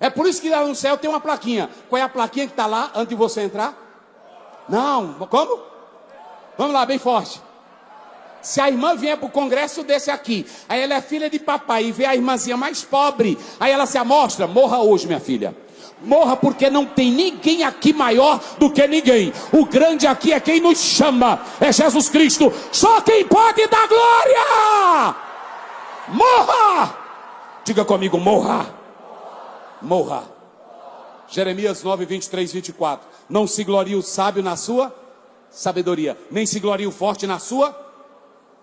É por isso que lá no céu tem uma plaquinha. Qual é a plaquinha que está lá antes de você entrar? Não, como? Vamos lá, bem forte. Se a irmã vier para o congresso desse aqui, aí ela é filha de papai e vê a irmãzinha mais pobre, aí ela se amostra, morra hoje, minha filha. Morra, porque não tem ninguém aqui maior do que ninguém. O grande aqui é quem nos chama, é Jesus Cristo. Só quem pode dar glória. Morra. Diga comigo, morra. Morra. Jeremias 9, 23, 24. Não se glorie o sábio na sua sabedoria, nem se glorie o forte na sua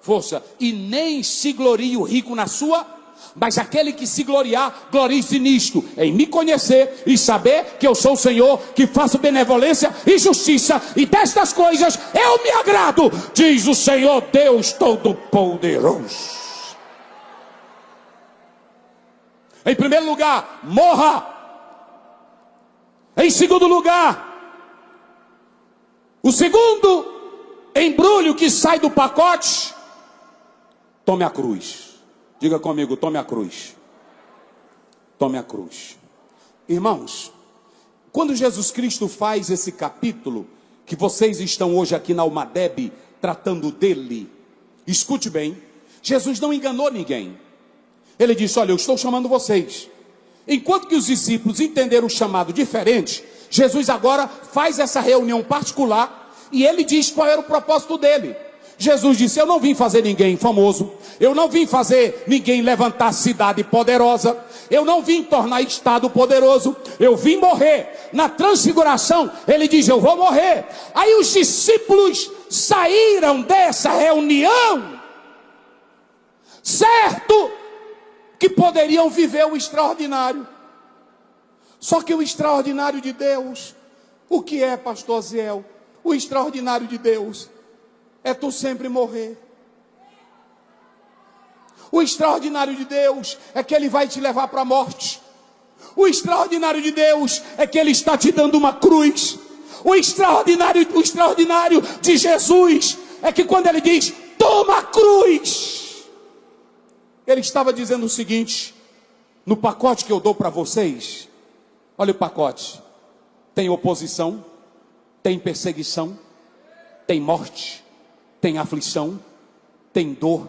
força, e nem se glorie o rico na sua, mas aquele que se gloriar, glorie-se nisto, em me conhecer e saber que eu sou o Senhor, que faço benevolência e justiça, e destas coisas eu me agrado, diz o Senhor Deus Todo-Poderoso. Em primeiro lugar, morra. Em segundo lugar, o segundo embrulho que sai do pacote, tome a cruz. Diga comigo, tome a cruz. Tome a cruz. Irmãos, quando Jesus Cristo faz esse capítulo, que vocês estão hoje aqui na Almadeb tratando dele, escute bem, Jesus não enganou ninguém. Ele disse, olha, eu estou chamando vocês. Enquanto que os discípulos entenderam o chamado diferente, Jesus agora faz essa reunião particular e ele diz qual era o propósito dele. Jesus disse, eu não vim fazer ninguém famoso, eu não vim fazer ninguém levantar cidade poderosa, eu não vim tornar estado poderoso, eu vim morrer. Na transfiguração, ele diz, eu vou morrer. Aí os discípulos saíram dessa reunião, certo que poderiam viver o extraordinário. Só que o extraordinário de Deus, o que é, pastor Ziel? O extraordinário de Deus é tu sempre morrer. O extraordinário de Deus é que Ele vai te levar para a morte. O extraordinário de Deus é que Ele está te dando uma cruz. O extraordinário de Jesus é que quando Ele diz, toma a cruz, Ele estava dizendo o seguinte, no pacote que eu dou para vocês, olha o pacote, tem oposição, tem perseguição, tem morte, tem aflição, tem dor,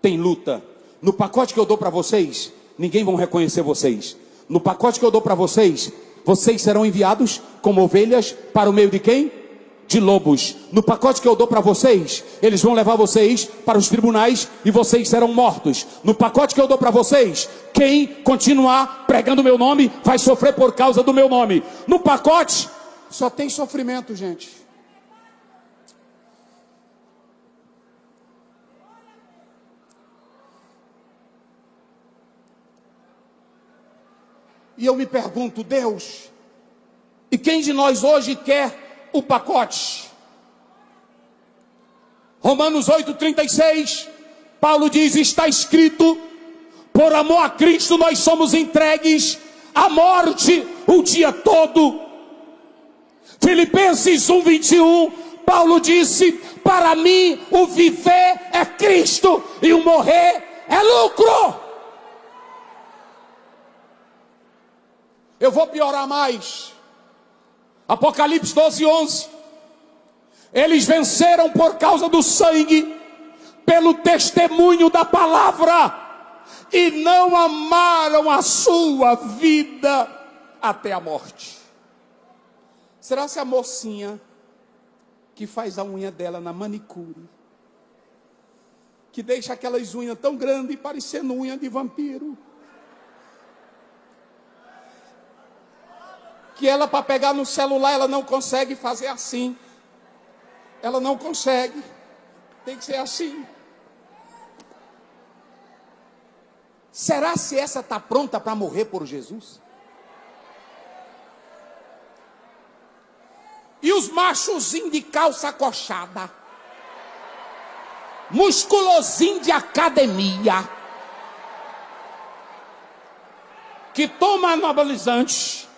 tem luta. No pacote que eu dou para vocês, ninguém vai reconhecer vocês. No pacote que eu dou para vocês, vocês serão enviados como ovelhas para o meio de quem? De lobos. No pacote que eu dou para vocês, eles vão levar vocês para os tribunais e vocês serão mortos. No pacote que eu dou para vocês, quem continuar pregando o meu nome vai sofrer por causa do meu nome. No pacote só tem sofrimento, gente. E eu me pergunto, Deus, e quem de nós hoje quer o pacote? Romanos 8:36, Paulo diz, está escrito, por amor a Cristo nós somos entregues à morte o dia todo. Filipenses 1:21, Paulo disse, para mim o viver é Cristo e o morrer é lucro. Eu vou piorar mais. Apocalipse 12:11. Eles venceram por causa do sangue, pelo testemunho da palavra, e não amaram a sua vida até a morte. Será se a mocinha que faz a unha dela na manicure, que deixa aquelas unhas tão grandes parecendo unha de vampiro, que ela, para pegar no celular, ela não consegue fazer assim. Ela não consegue. Tem que ser assim. Será se essa está pronta para morrer por Jesus? E os machozinhos de calça acochada, musculosinho de academia, que toma anabolizante.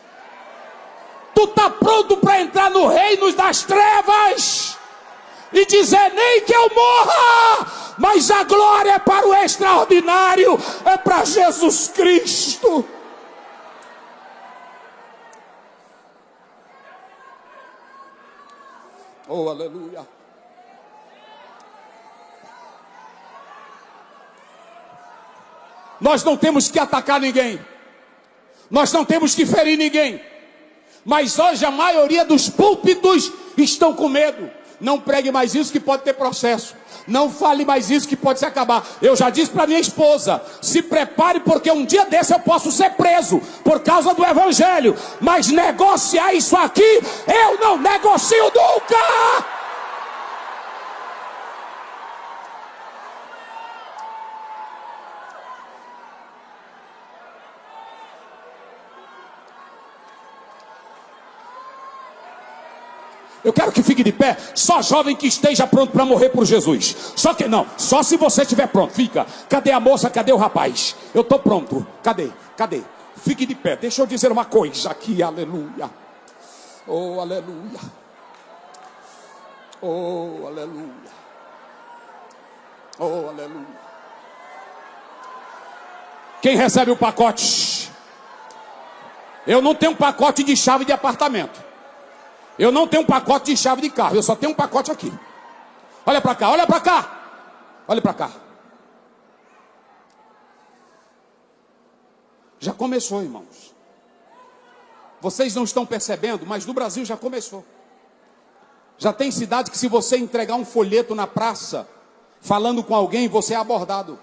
Tu tá pronto para entrar no reino das trevas e dizer: nem que eu morra, mas a glória é para o extraordinário, é para Jesus Cristo. Oh, aleluia. Nós não temos que atacar ninguém, nós não temos que ferir ninguém, mas hoje a maioria dos púlpitos estão com medo. Não pregue mais isso que pode ter processo. Não fale mais isso que pode se acabar. Eu já disse para minha esposa: se prepare, porque um dia desse eu posso ser preso por causa do evangelho. Mas negociar isso aqui, eu não negocio nunca. Eu quero que fique de pé, só jovem que esteja pronto para morrer por Jesus. Só que não, só se você estiver pronto. Fica, cadê a moça, cadê o rapaz? Eu estou pronto, cadê? Fique de pé, deixa eu dizer uma coisa aqui, aleluia. Oh, aleluia. Oh, aleluia. Oh, aleluia. Quem recebe o pacote? Eu não tenho um pacote de chave de apartamento. Eu não tenho um pacote de chave de carro, eu só tenho um pacote aqui. Olha para cá, olha para cá. Olha para cá. Já começou, irmãos. Vocês não estão percebendo, mas no Brasil já começou. Já tem cidade que se você entregar um folheto na praça, falando com alguém, você é abordado.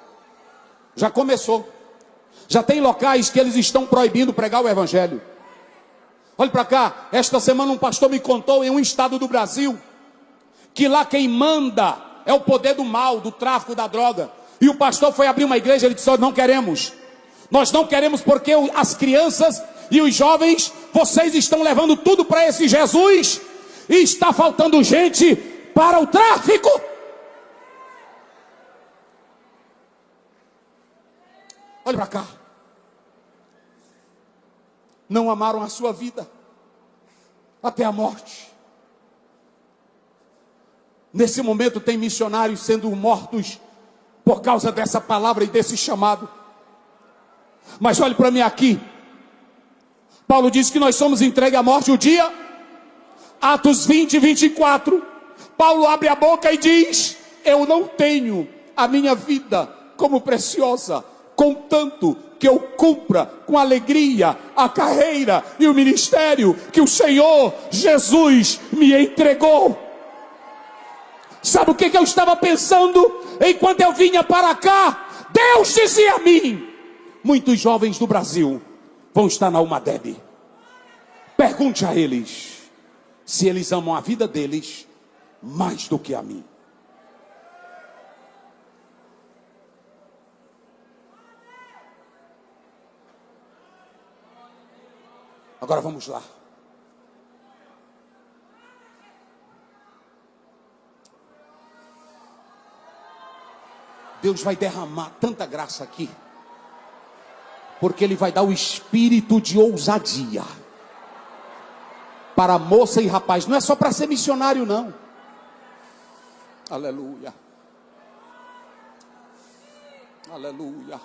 Já começou. Já tem locais que eles estão proibindo pregar o evangelho. Olha para cá, esta semana um pastor me contou em um estado do Brasil, que lá quem manda é o poder do mal, do tráfico, da droga. E o pastor foi abrir uma igreja, ele disse: nós não queremos. Nós não queremos porque as crianças e os jovens, vocês estão levando tudo para esse Jesus, e está faltando gente para o tráfico. Olha para cá. Não amaram a sua vida até a morte. Nesse momento tem missionários sendo mortos por causa dessa palavra e desse chamado. Mas olhe para mim aqui. Paulo diz que nós somos entregues à morte o dia. Atos 20, 24. Paulo abre a boca e diz: eu não tenho a minha vida como preciosa, contanto que eu cumpra com alegria a carreira e o ministério que o Senhor Jesus me entregou. Sabe o que eu estava pensando enquanto eu vinha para cá? Deus dizia a mim: muitos jovens do Brasil vão estar na UMADEB. Pergunte a eles se eles amam a vida deles mais do que a mim. Agora vamos lá. Deus vai derramar tanta graça aqui, porque Ele vai dar o espírito de ousadia para moça e rapaz. Não é só para ser missionário, não. Aleluia. Aleluia.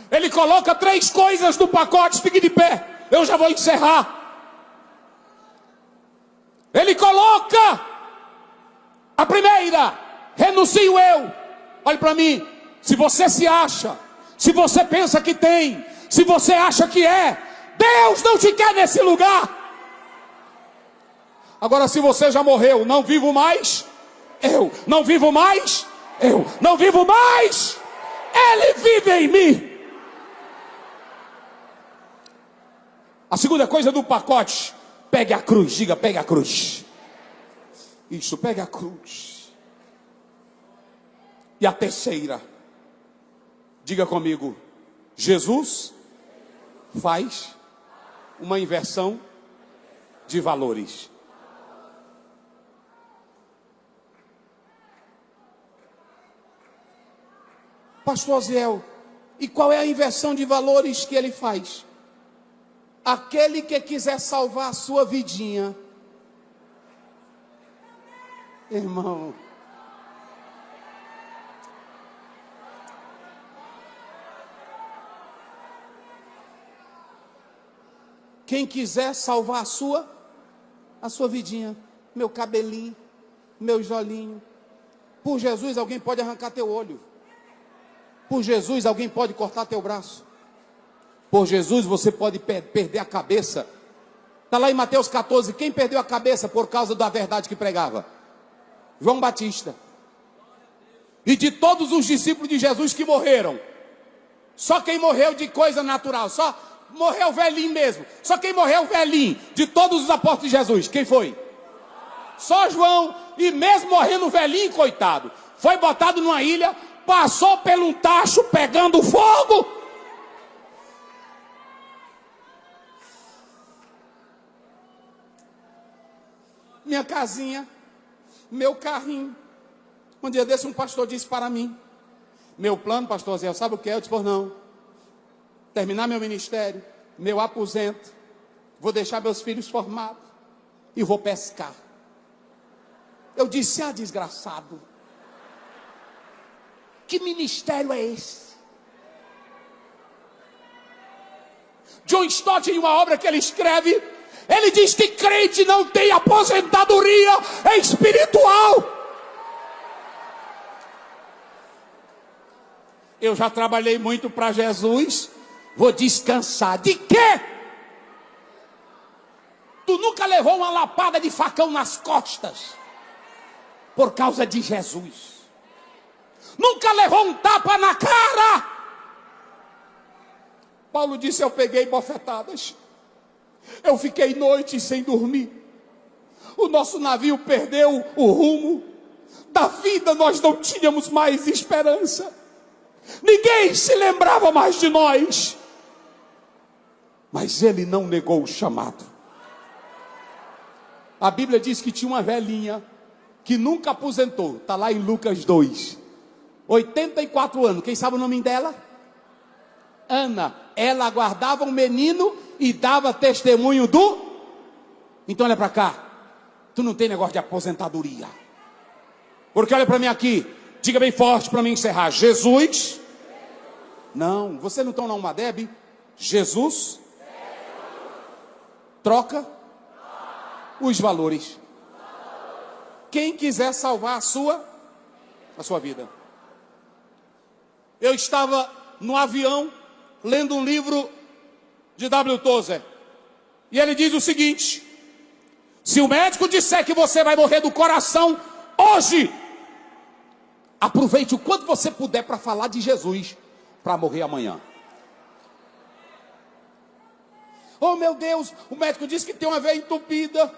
Ele coloca 3 coisas no pacote. Fique de pé, eu já vou encerrar. Ele coloca a primeira: renuncio eu. Olhe para mim. Se você se acha, se você pensa que tem, se você acha que é, Deus não te quer nesse lugar. Agora, se você já morreu: não vivo mais eu, não vivo mais eu, não vivo mais, Ele vive em mim. A segunda coisa do pacote: pegue a cruz. Diga: pegue a cruz. Isso, pegue a cruz. E a terceira: Diga comigo: Jesus faz uma inversão de valores. Pastor Ziel, e qual é a inversão de valores que ele faz? Aquele que quiser salvar a sua vidinha, irmão, quem quiser salvar a sua vidinha, meu cabelinho, meu jolinho, por Jesus alguém pode arrancar teu olho. Por Jesus alguém pode cortar teu braço. Por Jesus você pode perder a cabeça. Está lá em Mateus 14, quem perdeu a cabeça por causa da verdade que pregava? João Batista. E de todos os discípulos de Jesus que morreram, só quem morreu de coisa natural, só morreu velhinho mesmo, só quem morreu velhinho, de todos os apóstolos de Jesus, quem foi? Só João, e mesmo morrendo velhinho, coitado, foi botado numa ilha, passou pelo tacho pegando fogo. Minha casinha, meu carrinho. Um dia desse um pastor disse para mim: meu plano, pastor Zé, sabe o que é? Eu disse: por não. Terminar meu ministério, meu aposento, vou deixar meus filhos formados e vou pescar. Eu disse: ah, desgraçado, que ministério é esse? John Stott, em uma obra que ele escreve, ele diz que crente não tem aposentadoria espiritual. Eu já trabalhei muito para Jesus, vou descansar. De quê? Tu nunca levou uma lapada de facão nas costas por causa de Jesus. Nunca levou um tapa na cara. Paulo disse: eu peguei bofetadas, eu fiquei noites sem dormir, o nosso navio perdeu o rumo da vida, nós não tínhamos mais esperança, ninguém se lembrava mais de nós, mas ele não negou o chamado. A Bíblia diz que tinha uma velhinha que nunca aposentou, está lá em Lucas 2, 84 anos, quem sabe o nome dela? Ana. Ela aguardava um menino e dava testemunho do... Então olha para cá, tu não tem negócio de aposentadoria, porque olha para mim aqui, diga bem forte para mim encerrar: Jesus, não, você não está na Umadeb? Jesus troca os valores. Quem quiser salvar a sua vida. Eu estava no avião lendo um livro de W. Tozer, e ele diz o seguinte: se o médico disser que você vai morrer do coração hoje, aproveite o quanto você puder para falar de Jesus, para morrer amanhã. Oh meu Deus, o médico disse que tem uma veia entupida,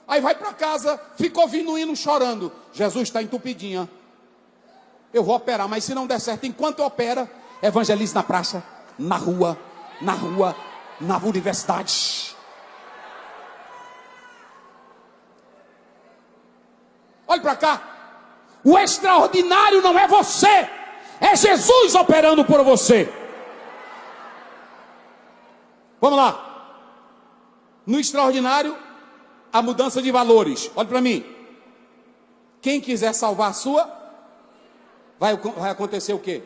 aí vai para casa, fica ouvindo o hino chorando: Jesus está entupidinha, eu vou operar. Mas se não der certo, enquanto opera, evangelize na praça, na rua, na universidade. Olhe para cá, o extraordinário não é você, é Jesus operando por você. Vamos lá. No extraordinário, a mudança de valores. Olhe para mim. Quem quiser salvar a sua, vai acontecer o quê?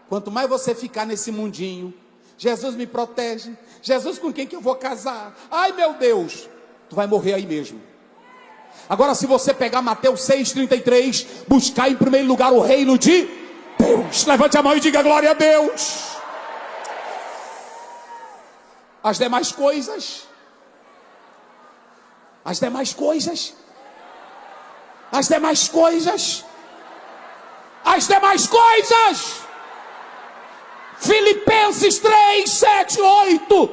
Quanto mais você ficar nesse mundinho, Jesus me protege, Jesus, com quem que eu vou casar? Ai meu Deus, tu vai morrer aí mesmo. Agora, se você pegar Mateus 6,33, buscar em primeiro lugar o reino de Deus, levante a mão e diga glória a Deus. As demais coisas Filipenses 3, 7, 8.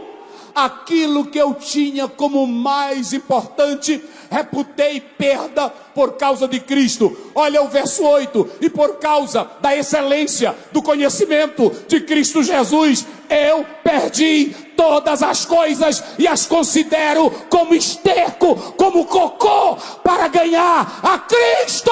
aquilo que eu tinha como mais importante, reputei perda por causa de Cristo. Olha o verso 8: e por causa da excelência do conhecimento de Cristo Jesus, eu perdi todas as coisas e as considero como esterco, como cocô, para ganhar a Cristo.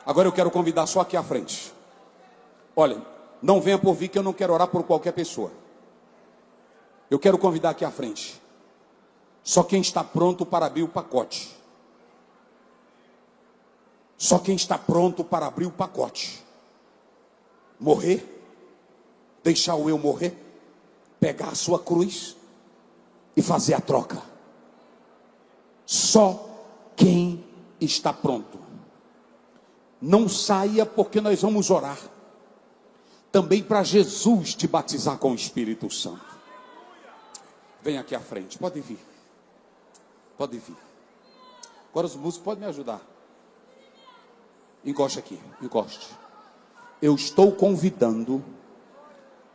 Agora eu quero convidar só aqui à frente. Olha, não venha por vir que eu não quero orar por qualquer pessoa. Eu quero convidar aqui à frente só quem está pronto para abrir o pacote. Só quem está pronto para abrir o pacote. Morrer, deixar o eu morrer, pegar a sua cruz e fazer a troca. Só quem está pronto. Não saia, porque nós vamos orar também para Jesus te batizar com o Espírito Santo. Vem aqui à frente, pode vir. Pode vir. Agora os músicos podem me ajudar. Encoste aqui, encoste. Eu estou convidando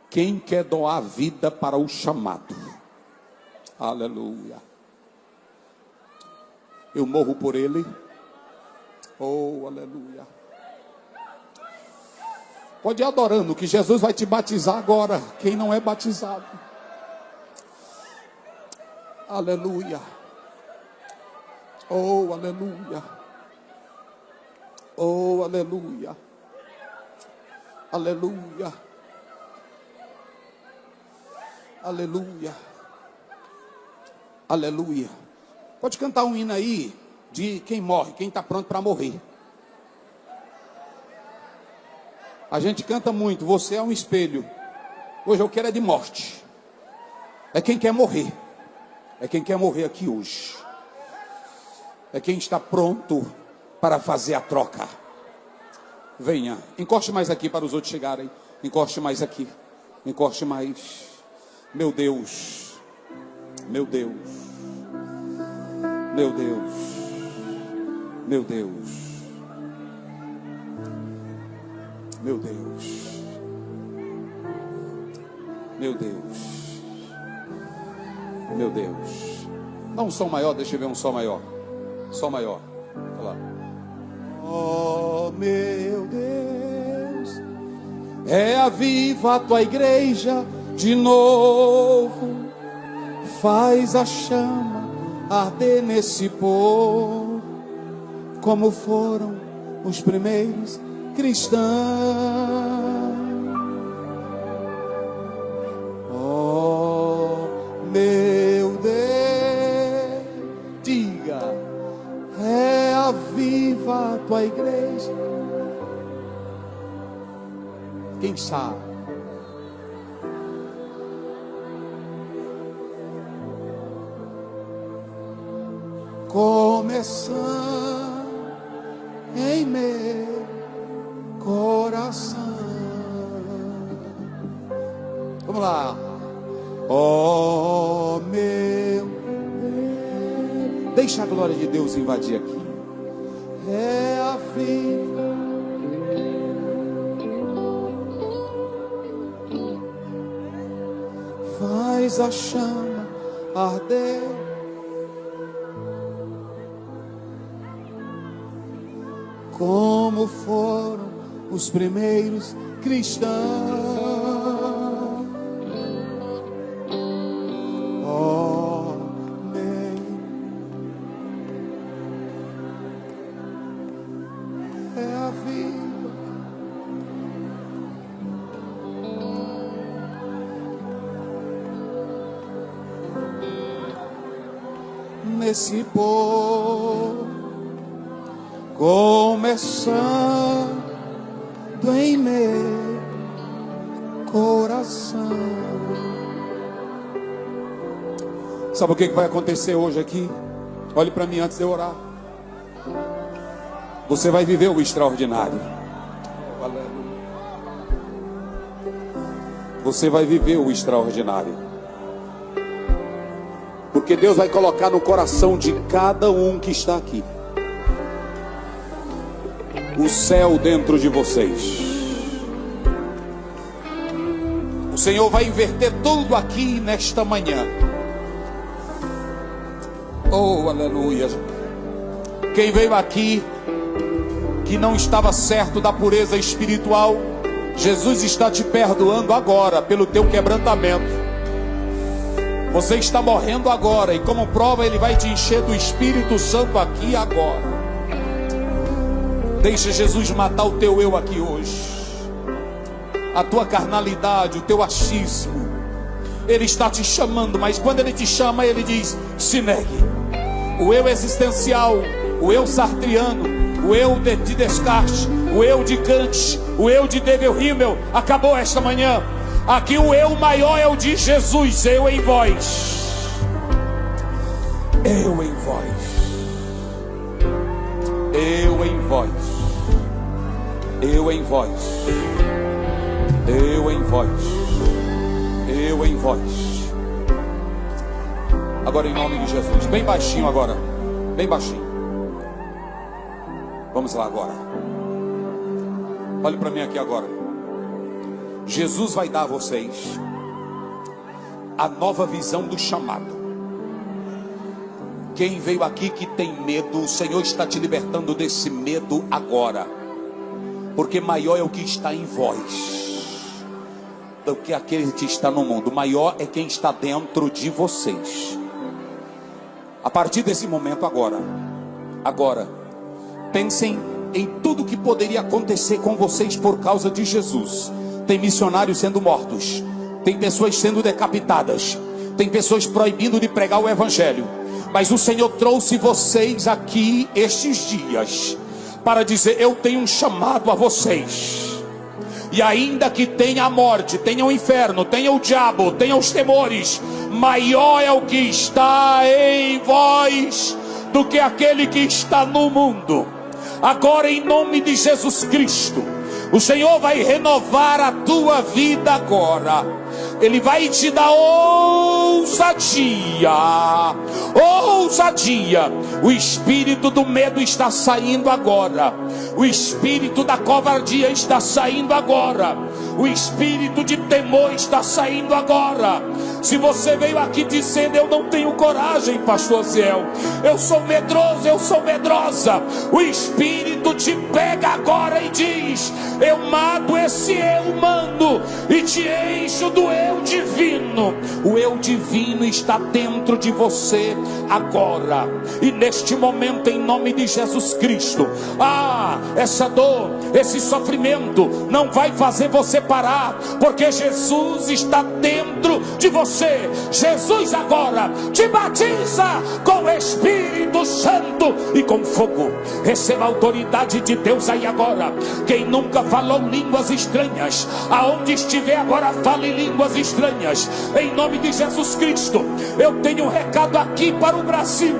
quem quer doar a vida para o chamado. Aleluia. Eu morro por ele. Oh, aleluia. Pode ir adorando, que Jesus vai te batizar agora. Quem não é batizado. Aleluia. Oh, aleluia. Oh, aleluia. Aleluia. Aleluia. Aleluia. Pode cantar um hino aí de quem morre, quem está pronto para morrer. A gente canta muito, você é um espelho. Hoje eu quero é de morte. É quem quer morrer. É quem quer morrer aqui hoje. É quem está pronto para fazer a troca. Venha, encoste mais aqui para os outros chegarem. Encoste mais aqui. Encoste mais. Meu Deus. Meu Deus. Meu Deus. Meu Deus. Meu Deus. Meu Deus. Meu Deus. Dá um som maior, deixa eu ver um som maior. Som maior. Olha lá. Oh, meu Deus. Reaviva a tua igreja de novo. Faz a chama arder nesse povo, como foram os primeiros cristãos. Oh, meu Deus, diga, reaviva a tua igreja. Quem sabe? Começando em meu coração. Vamos lá. Oh, meu Deus. Deixa a glória de Deus invadir aqui. É a vida. Faz a chama arder. Como foram os primeiros cristãos. Oh, meu. É a vida. Nesse povo. Começando em meu coração. Sabe o que vai acontecer hoje aqui? Olhe para mim antes de eu orar. Você vai viver o extraordinário. Você vai viver o extraordinário. Porque Deus vai colocar no coração de cada um que está aqui o céu dentro de vocês. O Senhor vai inverter tudo aqui nesta manhã. Oh, aleluia. Quem veio aqui que não estava certo da pureza espiritual, Jesus está te perdoando agora pelo teu quebrantamento. Você está morrendo agora, e como prova Ele vai te encher do Espírito Santo aqui agora. Deixa Jesus matar o teu eu aqui hoje, a tua carnalidade, o teu achismo. Ele está te chamando, mas quando Ele te chama, Ele diz: se negue. O eu existencial, o eu sartriano, o eu de Descartes, o eu de Kant, o eu de David Hume acabou esta manhã. Aqui o eu maior é o de Jesus. Eu em vós. Eu em vós. Eu em vós. Eu em vós. Eu em vós. Eu em vós. Agora em nome de Jesus. Bem baixinho agora. Bem baixinho. Vamos lá agora. Olhe para mim aqui agora. Jesus vai dar a vocês a nova visão do chamado. Quem veio aqui que tem medo, o Senhor está te libertando desse medo agora. Porque maior é o que está em vós do que aquele que está no mundo. Maior é quem está dentro de vocês. A partir desse momento agora, pensem em tudo que poderia acontecer com vocês por causa de Jesus. Tem missionários sendo mortos, tem pessoas sendo decapitadas, tem pessoas proibindo de pregar o evangelho. Mas o Senhor trouxe vocês aqui estes dias para dizer: eu tenho um chamado a vocês. E ainda que tenha a morte, tenha o inferno, tenha o diabo, tenha os temores, maior é o que está em vós do que aquele que está no mundo. Agora, em nome de Jesus Cristo, o Senhor vai renovar a tua vida agora. Ele vai te dar ousadia. Ousadia. O espírito do medo está saindo agora. O espírito da covardia está saindo agora. O espírito de temor está saindo agora. Se você veio aqui dizendo: eu não tenho coragem, pastor Ziel, eu sou medroso, eu sou medrosa, o espírito te pega agora e diz: eu mato esse eu humano e te encho do eu divino. O eu divino está dentro de você agora. E neste momento, em nome de Jesus Cristo, essa dor, esse sofrimento não vai fazer você parar, porque Jesus está dentro de você. Jesus agora te batiza com o Espírito Santo e com fogo. Receba a autoridade de Deus aí agora. Quem nunca falou línguas estranhas, aonde estiver agora, fale línguas estranhas, em nome de Jesus Cristo. Eu tenho um recado aqui para o Brasil.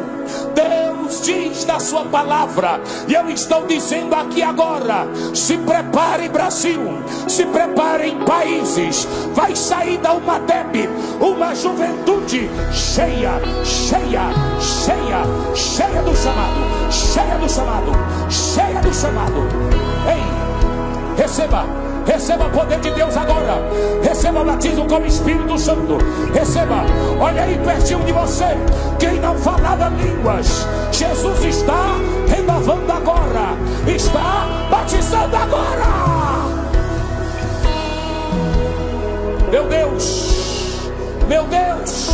Deus diz na sua palavra, e eu estou dizendo aqui agora: se prepare, Brasil, se preparem, países. Vai sair da UMADEB uma juventude cheia, cheia, cheia, cheia do chamado, cheia do chamado, cheia do chamado. Ei, receba o poder de Deus agora. Receba o batismo com o Espírito Santo. Receba. Olha aí pertinho de você, quem não falava línguas, Jesus está renovando agora, está batizando agora. Meu Deus, meu Deus,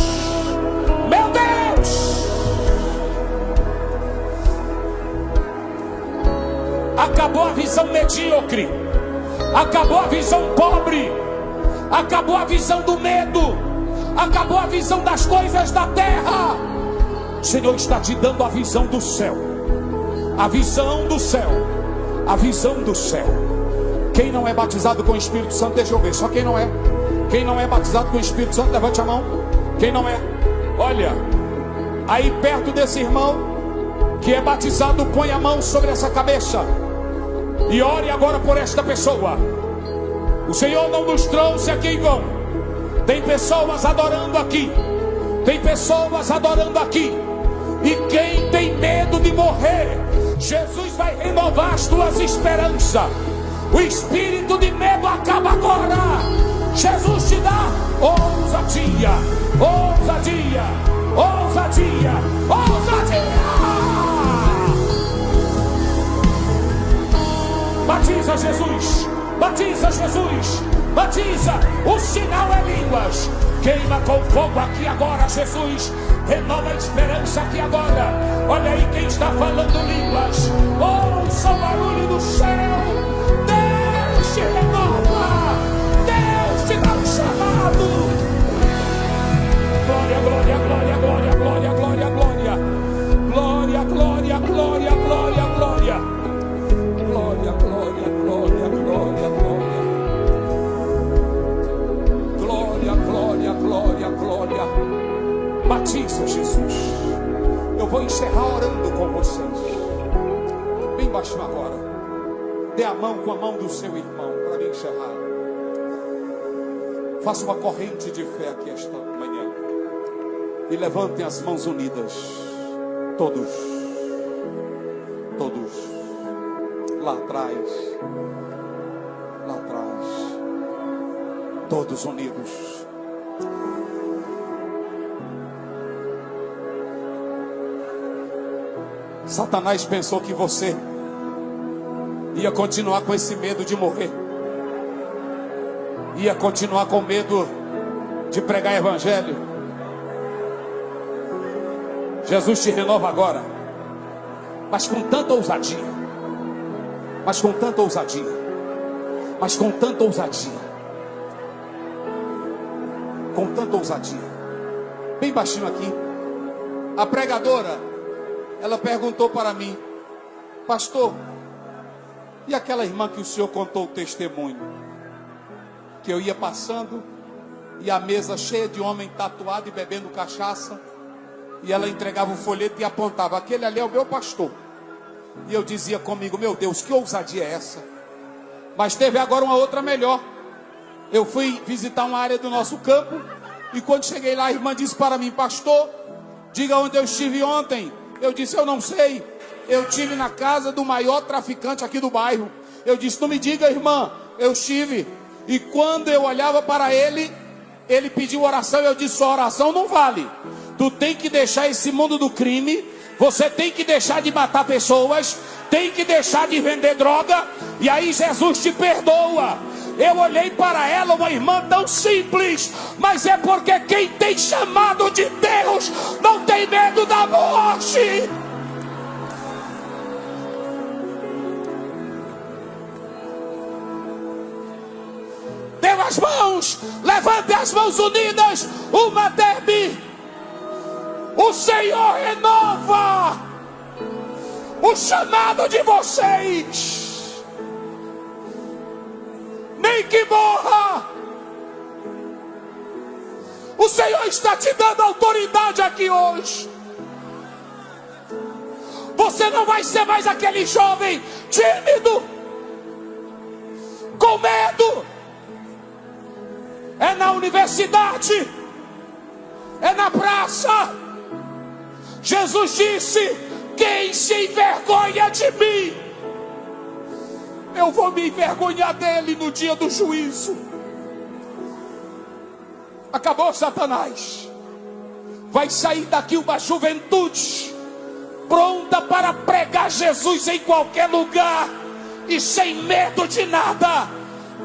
meu Deus. Acabou a visão medíocre, acabou a visão pobre, acabou a visão do medo, acabou a visão das coisas da terra. O Senhor está te dando a visão do céu, a visão do céu, a visão do céu. Quem não é batizado com o Espírito Santo, deixa eu ver, só quem não é. Quem não é batizado com o Espírito Santo, levante a mão. Quem não é? Olha, aí perto desse irmão que é batizado, põe a mão sobre essa cabeça e ore agora por esta pessoa. O Senhor não nos trouxe aqui em vão. Tem pessoas adorando aqui, Tem pessoas adorando aqui, e quem tem medo de morrer, Jesus vai renovar as tuas esperanças. O espírito de medo acaba agora. Jesus te dá ousadia, ousadia, ousadia, ousadia. Batiza Jesus, batiza Jesus, batiza. O sinal é línguas. Queima com fogo aqui agora, Jesus. Renova a esperança aqui agora. Olha aí quem está falando línguas. Ouça o barulho do céu. Deus te renova. Deus te dá um chamado. Glória, glória, glória, glória, glória, glória, glória. Glória, glória, glória, glória, glória. Glória, glória, glória, glória, glória. Glória, glória, glória, glória. Batiza, Jesus. Eu vou encerrar orando com vocês. Bem baixinho agora. Dê a mão com a mão do seu irmão para me encerrar. Faça uma corrente de fé aqui esta manhã. E levantem as mãos unidas. Todos. Todos. Lá atrás. Lá atrás. Todos unidos. Satanás pensou que você ia continuar com esse medo de morrer, ia continuar com medo de pregar evangelho. Jesus te renova agora, mas com tanta ousadia, mas com tanta ousadia, mas com tanta ousadia, com tanta ousadia. Bem baixinho aqui, a pregadora, ela perguntou para mim: pastor, e aquela irmã que o senhor contou o testemunho? Que eu ia passando e a mesa cheia de homem tatuado e bebendo cachaça, e ela entregava o folheto e apontava: aquele ali é o meu pastor. E eu dizia comigo: meu Deus, que ousadia é essa? Mas teve agora uma outra melhor. Eu fui visitar uma área do nosso campo, e quando cheguei lá, a irmã disse para mim: pastor, diga onde eu estive ontem. Eu disse: eu não sei. Eu estive na casa do maior traficante aqui do bairro. Eu disse: não me diga, irmã. Eu estive. E quando eu olhava para ele, ele pediu oração. Eu disse: sua oração não vale. Tu tem que deixar esse mundo do crime. Você tem que deixar de matar pessoas. Tem que deixar de vender droga. E aí Jesus te perdoa. Eu olhei para ela, uma irmã tão simples, mas é porque quem tem chamado de Deus não tem medo da morte. Dê as mãos, levante as mãos unidas, uma derbe. O Senhor renova o chamado de vocês. Nem que morra. O Senhor está te dando autoridade aqui hoje. Você não vai ser mais aquele jovem tímido, com medo. É na universidade, é na praça. Jesus disse: quem se envergonha de mim, eu vou me envergonhar dele no dia do juízo. Acabou, Satanás. Vai sair daqui uma juventude pronta para pregar Jesus em qualquer lugar e sem medo de nada.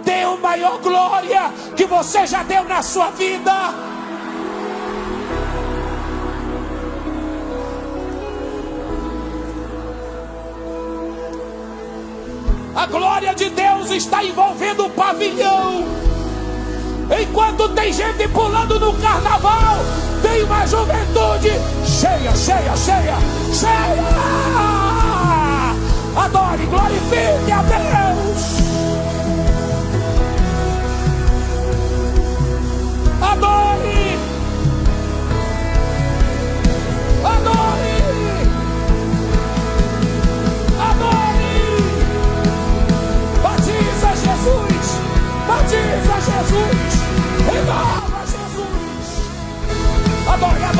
Dê a maior glória que você já deu na sua vida. A glória de Deus está envolvendo o pavilhão. Enquanto tem gente pulando no carnaval, tem uma juventude cheia, cheia, cheia, cheia. Adore, glorifique a Deus. Adore. Adore. Batiza Jesus, batiza Jesus, renova Jesus. Adore, adore.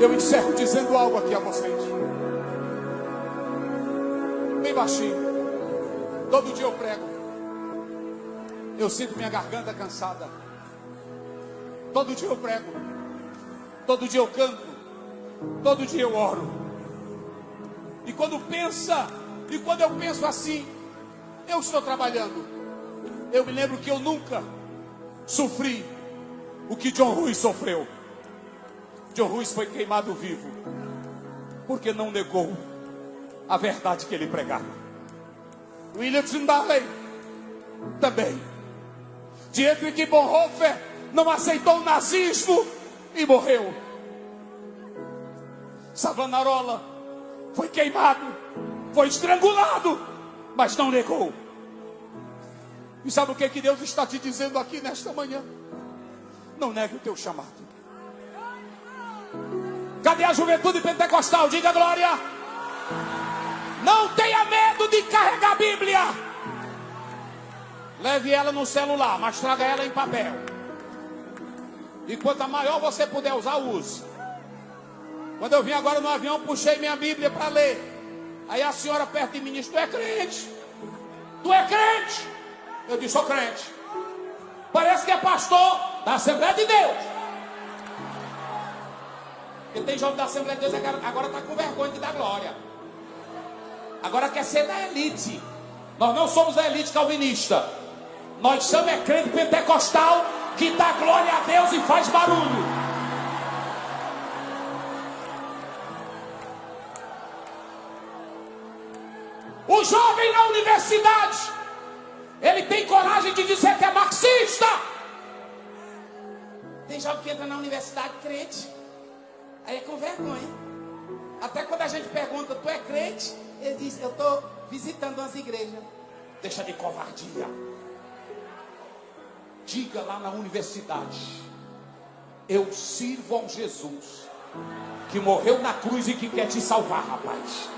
Eu encerro dizendo algo aqui a vocês, bem baixinho. Todo dia eu prego, eu sinto minha garganta cansada. Todo dia eu prego, todo dia eu canto, todo dia eu oro. E quando eu penso assim, eu estou trabalhando. Eu me lembro que eu nunca sofri o que John Ruiz sofreu. John Ruiz foi queimado vivo, porque não negou a verdade que ele pregava. William Tyndale também. Dietrich Bonhoeffer não aceitou o nazismo e morreu. Savonarola foi queimado, foi estrangulado, mas não negou. E sabe o que Deus está te dizendo aqui nesta manhã? Não negue o teu chamado. Cadê a juventude pentecostal? Diga glória. Não tenha medo de carregar a Bíblia. Leve ela no celular, mas traga ela em papel. E quanto maior você puder usar, use. Quando eu vim agora no avião, puxei minha Bíblia para ler. Aí a senhora perto de mim disse: tu é crente? Tu é crente? Eu disse: sou crente. Parece que é pastor da Assembleia de Deus. Porque tem jovem da Assembleia de Deus que agora está com vergonha de dar glória. Agora quer ser da elite. Nós não somos da elite calvinista. Nós somos crente pentecostal que dá glória a Deus e faz barulho. O jovem na universidade, ele tem coragem de dizer que é marxista. Tem jovem que entra na universidade crente, aí é com vergonha. Até quando a gente pergunta: tu é crente? Ele diz: eu estou visitando umas igrejas. Deixa de covardia. Diga lá na universidade: eu sirvo ao Jesus que morreu na cruz e que quer te salvar, rapaz.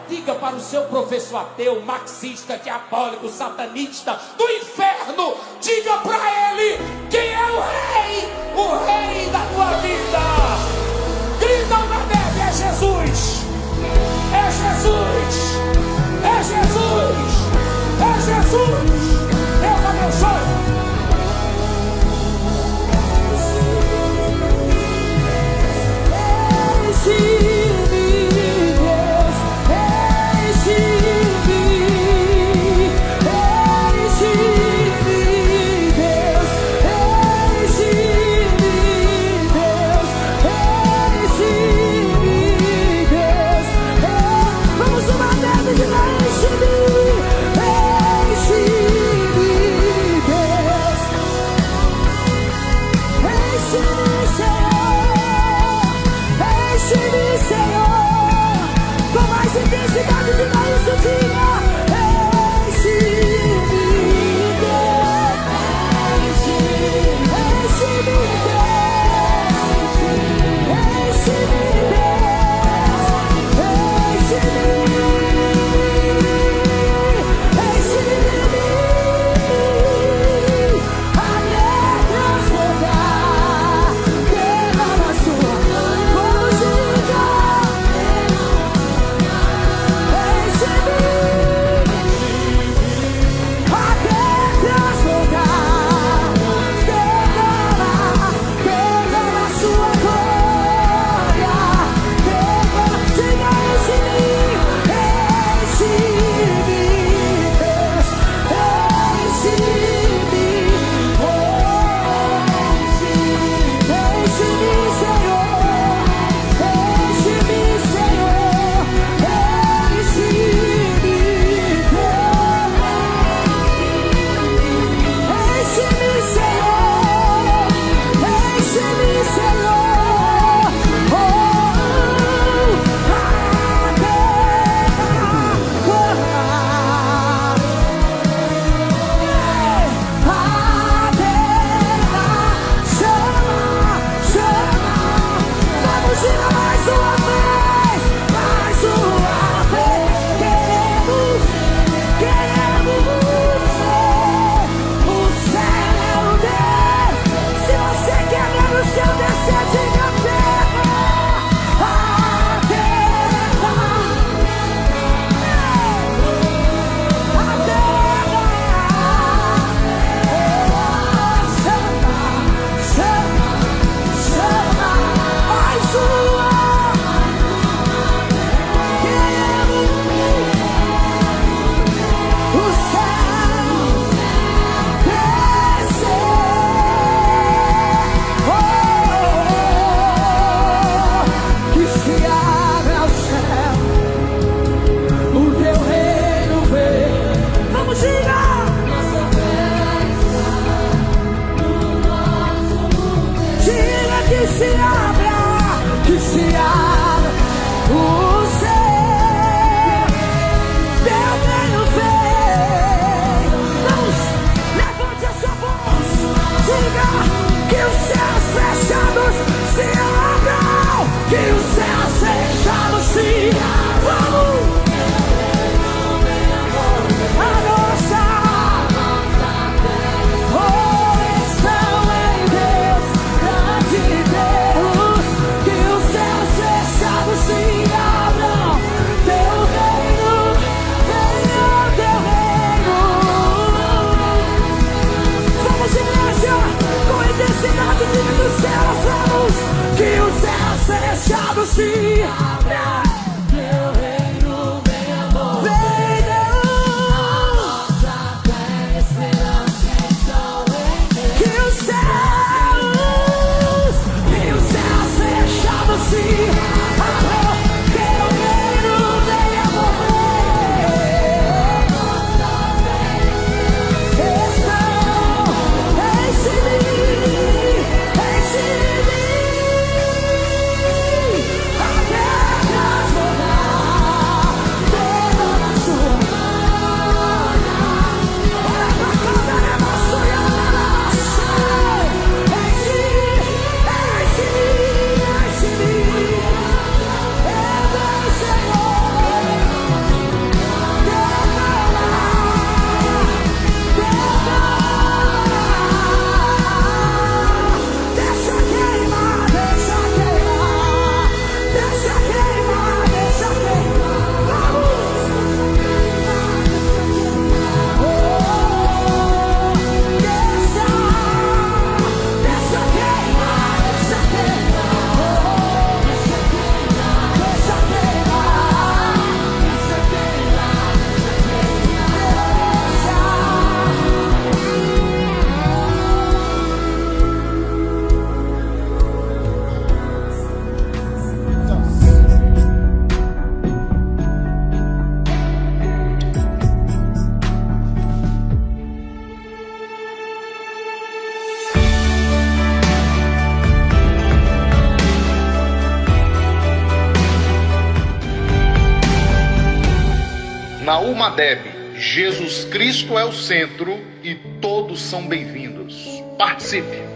Diga para o seu professor ateu, marxista, diabólico, satanista do inferno, diga para ele quem é o rei da tua vida. Grita na neve: é Jesus, é Jesus, é Jesus, é Jesus. Deus abençoe. Se abra, teu reino venha, amor. Venha, nossa fé e esperança estão em Deus. Que os céus fechados se abram, teu reino venha, amor. Nossa fé estão em mim. Na UMADEB, Jesus Cristo é o centro e todos são bem-vindos. Participe!